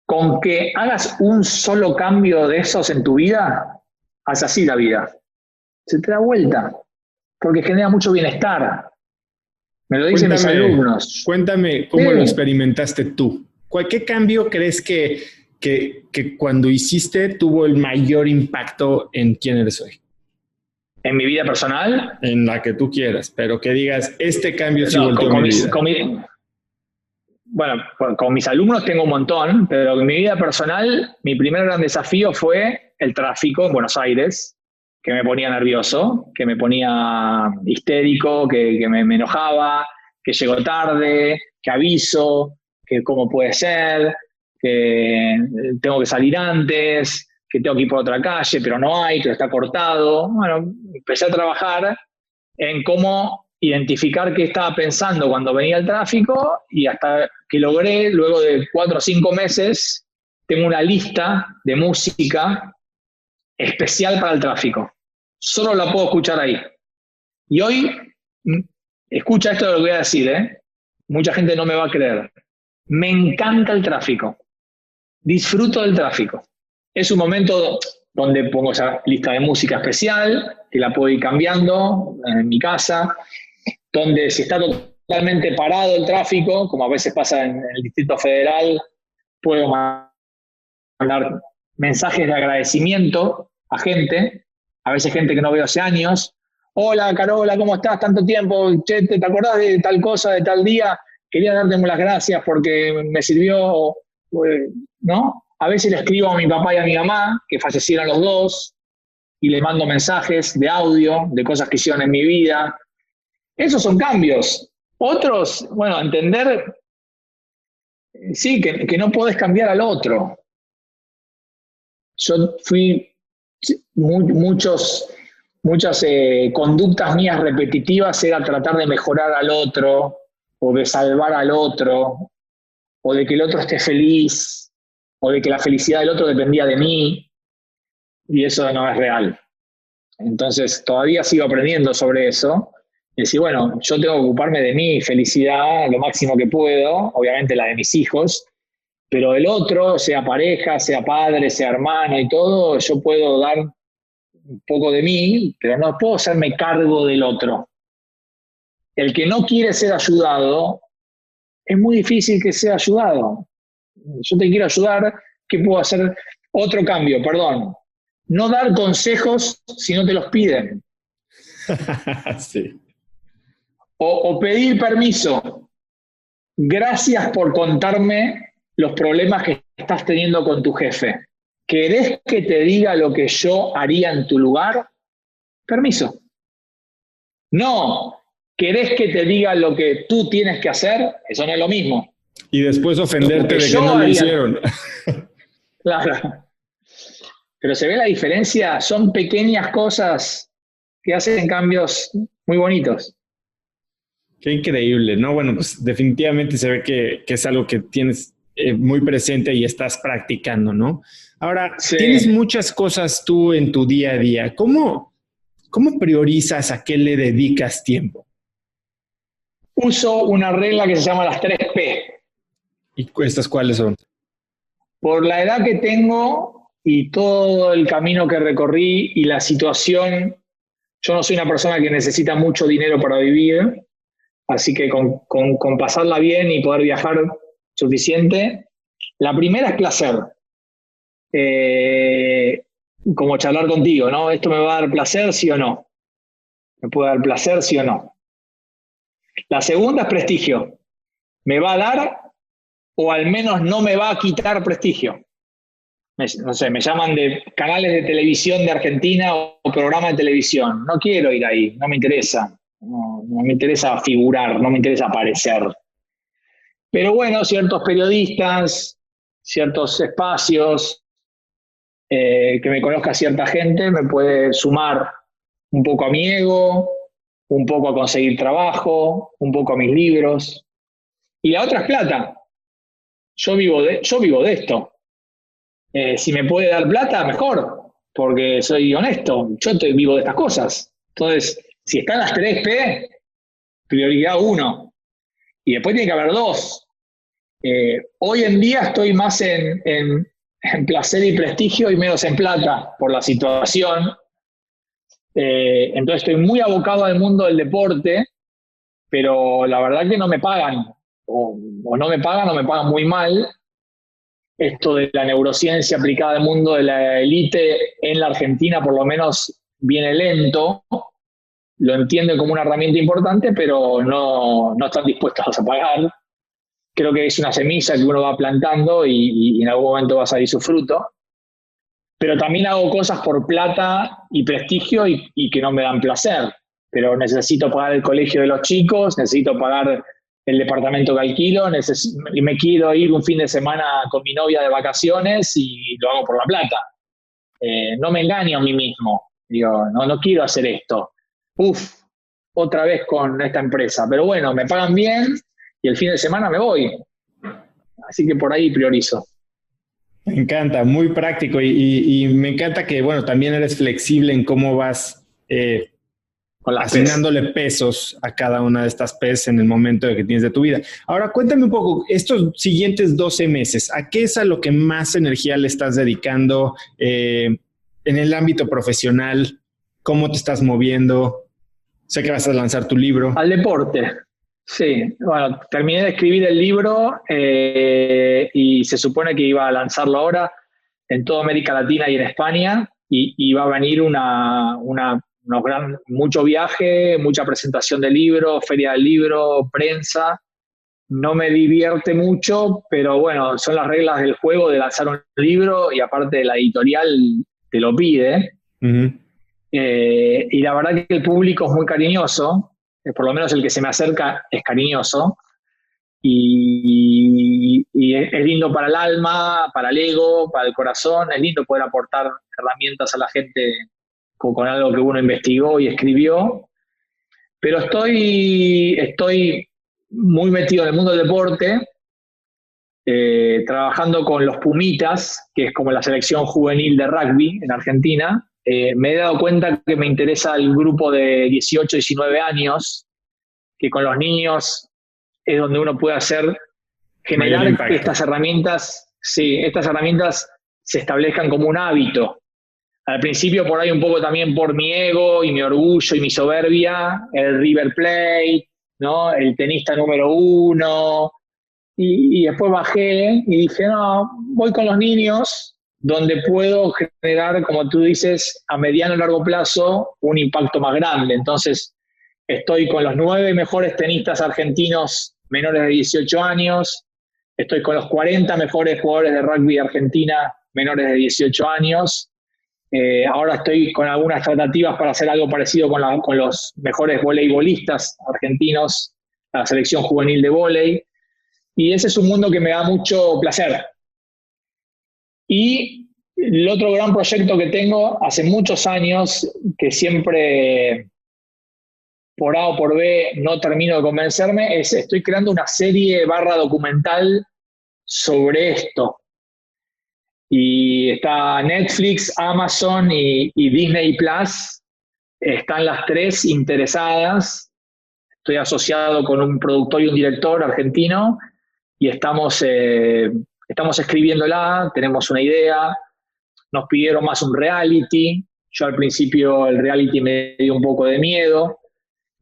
Con que hagas un solo cambio de esos en tu vida, haz así la vida. Se te da vuelta, porque genera mucho bienestar. Me lo dicen mis alumnos. Cuéntame cómo lo experimentaste tú. ¿Qué cambio crees que cuando hiciste tuvo el mayor impacto en quién eres hoy? ¿En mi vida personal? En la que tú quieras, pero que digas, este cambio sí volteó mi vida. Bueno, con mis alumnos tengo un montón, pero en mi vida personal, mi primer gran desafío fue el tráfico en Buenos Aires, que me ponía nervioso, que me ponía histérico, que me enojaba, que llego tarde, que aviso, que cómo puede ser, que tengo que salir antes, que tengo que ir por otra calle, pero no hay, pero está cortado. Bueno, empecé a trabajar en cómo identificar qué estaba pensando cuando venía el tráfico y hasta que logré, luego de 4 o 5 meses, tengo una lista de música especial para el tráfico. Solo la puedo escuchar ahí. Y hoy, escucha esto de lo que voy a decir, mucha gente no me va a creer. Me encanta el tráfico. Disfruto del tráfico. Es un momento donde pongo esa lista de música especial, que la puedo ir cambiando en mi casa, donde si está totalmente parado el tráfico, como a veces pasa en el Distrito Federal, puedo mandar mensajes de agradecimiento a gente, a veces gente que no veo hace años. Hola, Carola, ¿cómo estás? Tanto tiempo. Che, ¿te acordás de tal cosa, de tal día? Quería darte las gracias porque me sirvió, ¿no? A veces le escribo a mi papá y a mi mamá, que fallecieron los dos, y les mando mensajes de audio, de cosas que hicieron en mi vida. Esos son cambios. Otros, bueno, entender, sí, que no podés cambiar al otro. Yo fui muchas conductas mías repetitivas era tratar de mejorar al otro, o de salvar al otro, o de que el otro esté feliz, o de que la felicidad del otro dependía de mí, y eso no es real. Entonces, todavía sigo aprendiendo sobre eso. Y decir, bueno, yo tengo que ocuparme de mi felicidad lo máximo que puedo, obviamente la de mis hijos, pero el otro, sea pareja, sea padre, sea hermano y todo, yo puedo dar un poco de mí, pero no puedo hacerme cargo del otro. El que no quiere ser ayudado, es muy difícil que sea ayudado. Yo te quiero ayudar, ¿qué puedo hacer? Otro cambio, perdón. No dar consejos si no te los piden. Sí. O pedir permiso. Gracias por contarme los problemas que estás teniendo con tu jefe. ¿Querés que te diga lo que yo haría en tu lugar? Permiso. No, ¿querés que te diga lo que tú tienes que hacer? Eso no es lo mismo. Y después ofenderte de que no lo hicieron. Claro. Pero se ve la diferencia, son pequeñas cosas que hacen cambios muy bonitos. Qué increíble, ¿no? Bueno, pues definitivamente se ve que es algo que tienes muy presente y estás practicando, ¿no? Ahora, sí. Tienes muchas cosas tú en tu día a día. ¿Cómo priorizas a qué le dedicas tiempo? Uso una regla que se llama las 3P. ¿Y estas cuáles son? Por la edad que tengo y todo el camino que recorrí y la situación, yo no soy una persona que necesita mucho dinero para vivir, así que con pasarla bien y poder viajar suficiente. La primera es placer. Como charlar contigo, ¿no? ¿Esto me va a dar placer, sí o no? ¿Me puede dar placer, sí o no? La segunda es prestigio. ¿Me va a dar o al menos no me va a quitar prestigio? No sé, me llaman de canales de televisión de Argentina o programas de televisión. No quiero ir ahí, no me interesa. No me interesa figurar, no me interesa aparecer. Pero bueno, ciertos periodistas, ciertos espacios, que me conozca cierta gente, me puede sumar un poco a mi ego, un poco a conseguir trabajo, un poco a mis libros. Y la otra es plata. yo vivo de esto. Si me puede dar plata, mejor, porque soy honesto. Vivo de estas cosas. Entonces, si están las 3P, prioridad 1. Y después tiene que haber 2. Hoy en día estoy más en placer y prestigio y menos en plata por la situación. Entonces estoy muy abocado al mundo del deporte, pero la verdad que no me pagan. O no me pagan o me pagan muy mal. Esto de la neurociencia aplicada al mundo de la élite en la Argentina por lo menos viene lento. Lo entienden como una herramienta importante, pero no están dispuestos a pagar. Creo que es una semilla que uno va plantando y en algún momento va a salir su fruto. Pero también hago cosas por plata y prestigio y que no me dan placer. Pero necesito pagar el colegio de los chicos, necesito pagar el departamento que alquilo, y me quiero ir un fin de semana con mi novia de vacaciones y lo hago por la plata. No me engaño a mí mismo. Digo, no quiero hacer esto. Otra vez con esta empresa. Pero bueno, me pagan bien y el fin de semana me voy. Así que por ahí priorizo. Me encanta, muy práctico y me encanta que, bueno, también eres flexible en cómo vas con las asignándole pesos a cada una de estas P's en el momento que tienes de tu vida. Ahora, cuéntame un poco, estos siguientes 12 meses, ¿a qué es a lo que más energía le estás dedicando en el ámbito profesional? ¿Cómo te estás moviendo? Sé que vas a lanzar tu libro. Al deporte. Sí, bueno, terminé de escribir el libro y se supone que iba a lanzarlo ahora en toda América Latina y en España y va a venir mucho viaje, mucha presentación del libro, feria del libro, prensa. No me divierte mucho, pero bueno, son las reglas del juego de lanzar un libro y aparte la editorial te lo pide. Uh-huh. Y la verdad que el público es muy cariñoso, por lo menos el que se me acerca es cariñoso, y es lindo para el alma, para el ego, para el corazón, es lindo poder aportar herramientas a la gente con algo que uno investigó y escribió, pero estoy muy metido en el mundo del deporte, trabajando con los Pumitas, que es como la selección juvenil de rugby en Argentina. Me he dado cuenta que me interesa el grupo de 18, 19 años, que con los niños es donde uno puede generar que estas herramientas se establezcan como un hábito. Al principio por ahí un poco también por mi ego y mi orgullo y mi soberbia, el River Plate, ¿no? El tenista número 1, y después bajé y dije, no, voy con los niños, donde puedo generar, como tú dices, a mediano y largo plazo un impacto más grande. Entonces, estoy con los 9 mejores tenistas argentinos menores de 18 años, estoy con los 40 mejores jugadores de rugby de Argentina menores de 18 años, ahora estoy con algunas tratativas para hacer algo parecido con los mejores voleibolistas argentinos, la selección juvenil de vóley, y ese es un mundo que me da mucho placer. Y el otro gran proyecto que tengo hace muchos años, que siempre por A o por B no termino de convencerme, estoy creando una serie /documental sobre esto. Y está Netflix, Amazon y Disney Plus, están las 3 interesadas. Estoy asociado con un productor y un director argentino y estamos escribiéndola, tenemos una idea. Nos pidieron más un reality. Yo al principio el reality me dio un poco de miedo.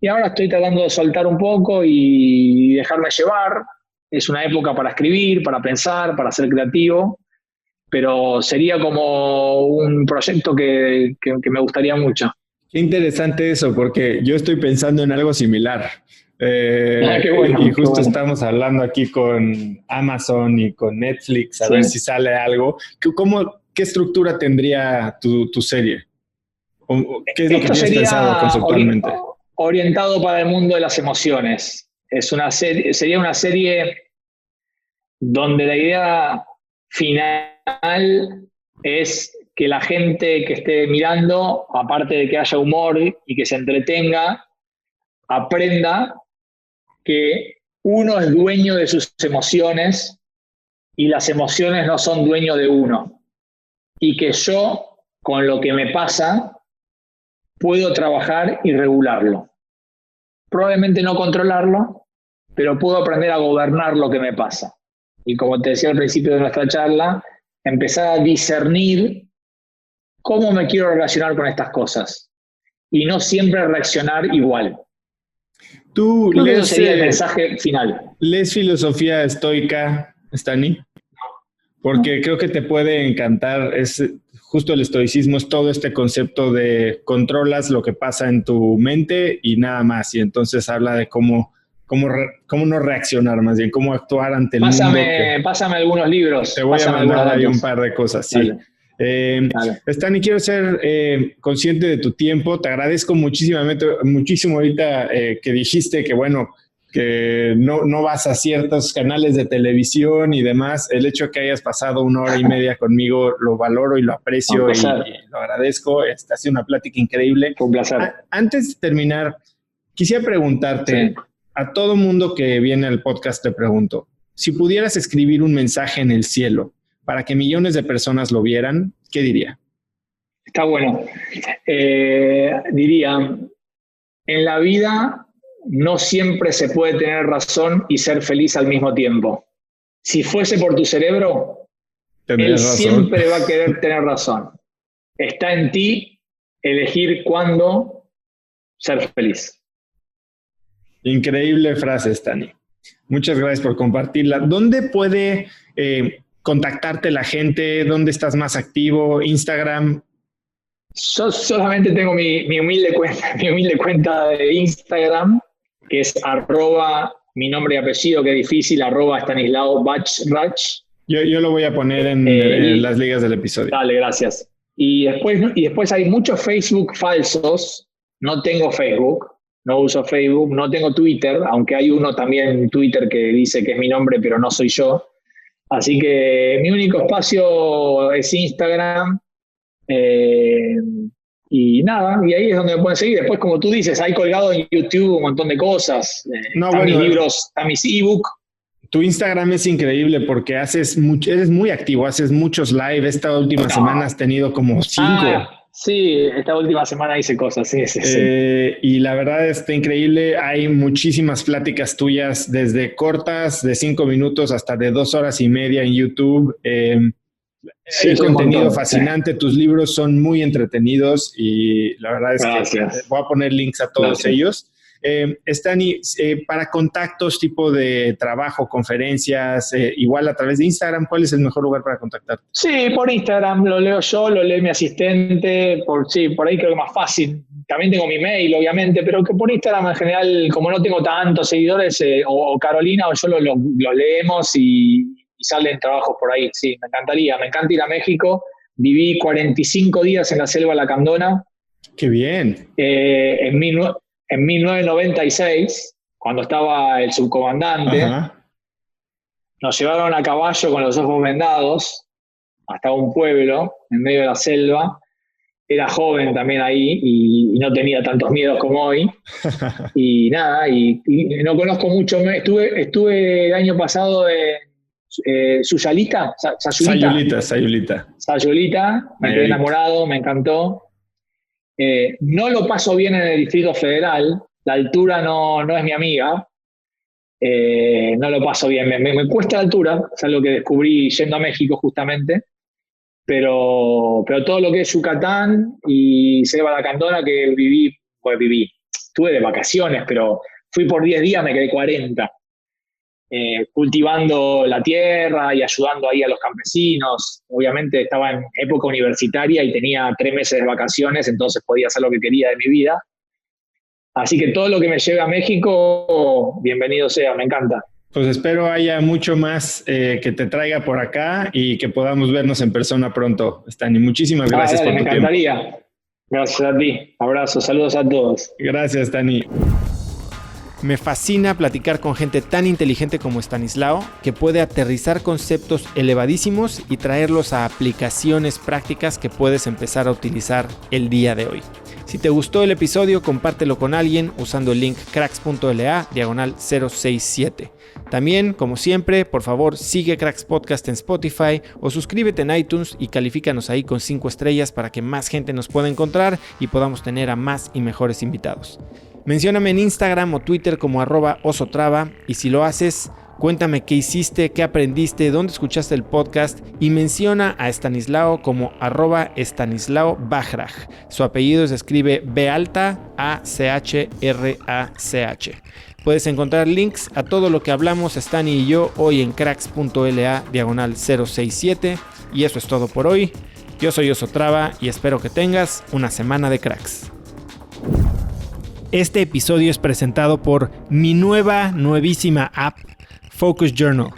Y ahora estoy tratando de soltar un poco y dejarme llevar. Es una época para escribir, para pensar, para ser creativo. Pero sería como un proyecto que me gustaría mucho. Qué interesante eso, porque yo estoy pensando en algo similar. Qué bueno, y justo estamos hablando aquí con Amazon y con Netflix a ver si sale algo. ¿Qué estructura tendría tu serie? ¿Qué es lo que tienes pensado conceptualmente? Orientado para el mundo de las emociones. Sería una serie donde la idea final es que la gente que esté mirando, aparte de que haya humor y que se entretenga, aprenda que uno es dueño de sus emociones y las emociones no son dueños de uno. Y que yo, con lo que me pasa, puedo trabajar y regularlo. Probablemente no controlarlo, pero puedo aprender a gobernar lo que me pasa. Y como te decía al principio de nuestra charla, empezar a discernir cómo me quiero relacionar con estas cosas y no siempre reaccionar igual. Tú creo que eso sería el mensaje final. ¿Lees filosofía estoica, Stani? Porque creo que te puede encantar. Es justo el estoicismo, es todo este concepto de controlas lo que pasa en tu mente y nada más. Y entonces habla de cómo no reaccionar, más bien, cómo actuar ante el mundo. Pásame algunos libros. Te voy a mandar ahí un par de cosas, sí. Dale. Stani, quiero ser consciente de tu tiempo. Te agradezco muchísimo ahorita que dijiste que, bueno, que no vas a ciertos canales de televisión y demás. El hecho de que hayas pasado 1 hora y media conmigo lo valoro y lo aprecio y lo agradezco. Ha sido una plática increíble. Un placer. Antes de terminar, quisiera preguntarte, a todo mundo que viene al podcast te pregunto, si pudieras escribir un mensaje en el cielo para que millones de personas lo vieran, ¿qué diría? Está bueno. Diría, en la vida no siempre se puede tener razón y ser feliz al mismo tiempo. Si fuese por tu cerebro, él siempre va a querer tener razón. Está en ti elegir cuándo ser feliz. Increíble frase, Stani. Muchas gracias por compartirla. ¿Dónde puede contactarte la gente? ¿Dónde estás más activo? ¿Instagram? Yo solamente tengo mi humilde cuenta de Instagram, que es @ mi nombre y apellido, que es difícil, @Stanislao Bachrach. Yo lo voy a poner en las ligas del episodio. Dale, gracias. Y después hay muchos Facebook falsos. No tengo Facebook, no uso Facebook, no tengo Twitter, aunque hay uno también en Twitter que dice que es mi nombre, pero no soy yo. Así que mi único espacio es Instagram. Y nada, y ahí es donde me pueden seguir. Después, como tú dices, hay colgado en YouTube un montón de cosas. Están mis libros, están mis ebooks. Tu Instagram es increíble porque eres muy activo, haces muchos live. Esta última semana has tenido como 5. Sí, esta última semana hice cosas, sí. Y la verdad está increíble. Hay muchísimas pláticas tuyas, desde cortas de 5 minutos hasta de 2 horas y media en YouTube. El contenido fascinante, tus libros son muy entretenidos y la verdad es que voy a poner links a todos ellos. Stani, para contactos, tipo de trabajo, conferencias, igual a través de Instagram, ¿cuál es el mejor lugar para contactarte? Sí, por Instagram lo leo yo, lo lee mi asistente, por ahí creo que es más fácil. También tengo mi mail, obviamente, pero que por Instagram en general, como no tengo tantos seguidores, o Carolina o yo lo leemos y salen trabajos por ahí. Sí, me encantaría. Me encanta ir a México. Viví 45 días en la selva lacandona. ¡Qué bien! En 1996, cuando estaba el subcomandante, nos llevaron a caballo con los ojos vendados hasta un pueblo en medio de la selva. Era joven también ahí y no tenía tantos miedos como hoy. Y nada, y no conozco mucho. Estuve el año pasado en Sayulita, me quedé enamorado, me encantó. No lo paso bien en el Distrito Federal, la altura no es mi amiga, no lo paso bien, me cuesta la altura, es algo que descubrí yendo a México justamente, pero todo lo que es Yucatán y Selva Lacandona que viví, estuve de vacaciones, pero fui por 10 días, me quedé 40. Cultivando la tierra y ayudando ahí a los campesinos. Obviamente estaba en época universitaria y tenía 3 meses de vacaciones, entonces podía hacer lo que quería de mi vida. Así que todo lo que me lleve a México, bienvenido sea, me encanta. Pues espero haya mucho más que te traiga por acá y que podamos vernos en persona pronto, Stani. Muchísimas gracias por tu tiempo. Me encantaría. Gracias a ti. Abrazos, saludos a todos. Gracias, Stani. Me fascina platicar con gente tan inteligente como Stanislao, que puede aterrizar conceptos elevadísimos y traerlos a aplicaciones prácticas que puedes empezar a utilizar el día de hoy. Si te gustó el episodio, compártelo con alguien usando el link cracks.la/067. También, como siempre, por favor, sigue Cracks Podcast en Spotify o suscríbete en iTunes y califícanos ahí con 5 estrellas para que más gente nos pueda encontrar y podamos tener a más y mejores invitados. Mencióname en Instagram o Twitter como @osotrava y si lo haces, cuéntame qué hiciste, qué aprendiste, dónde escuchaste el podcast y menciona a Estanislao como @Estanislao Bachrach. Su apellido se escribe B-alta-A-C-H-R-A-C-H. Puedes encontrar links a todo lo que hablamos Stani y yo hoy en cracks.la/067 y eso es todo por hoy. Yo soy Oso Trava y espero que tengas una semana de cracks. Este episodio es presentado por mi nuevísima app Focus Journal.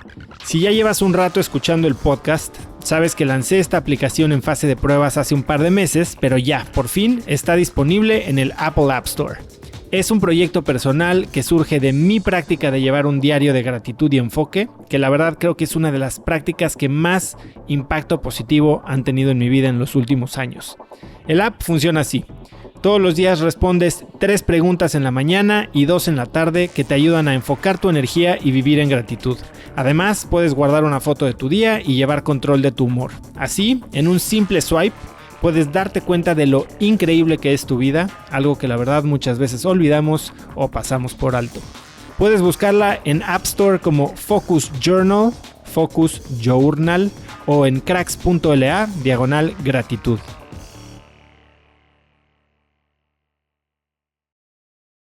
Si ya llevas un rato escuchando el podcast, sabes que lancé esta aplicación en fase de pruebas hace un par de meses, pero ya, por fin, está disponible en el Apple App Store. Es un proyecto personal que surge de mi práctica de llevar un diario de gratitud y enfoque, que la verdad creo que es una de las prácticas que más impacto positivo han tenido en mi vida en los últimos años. El app funciona así. Todos los días respondes 3 preguntas en la mañana y 2 en la tarde que te ayudan a enfocar tu energía y vivir en gratitud. Además, puedes guardar una foto de tu día y llevar control de tu humor. Así, en un simple swipe, puedes darte cuenta de lo increíble que es tu vida, algo que la verdad muchas veces olvidamos o pasamos por alto. Puedes buscarla en App Store como Focus Journal o en cracks.la/gratitud.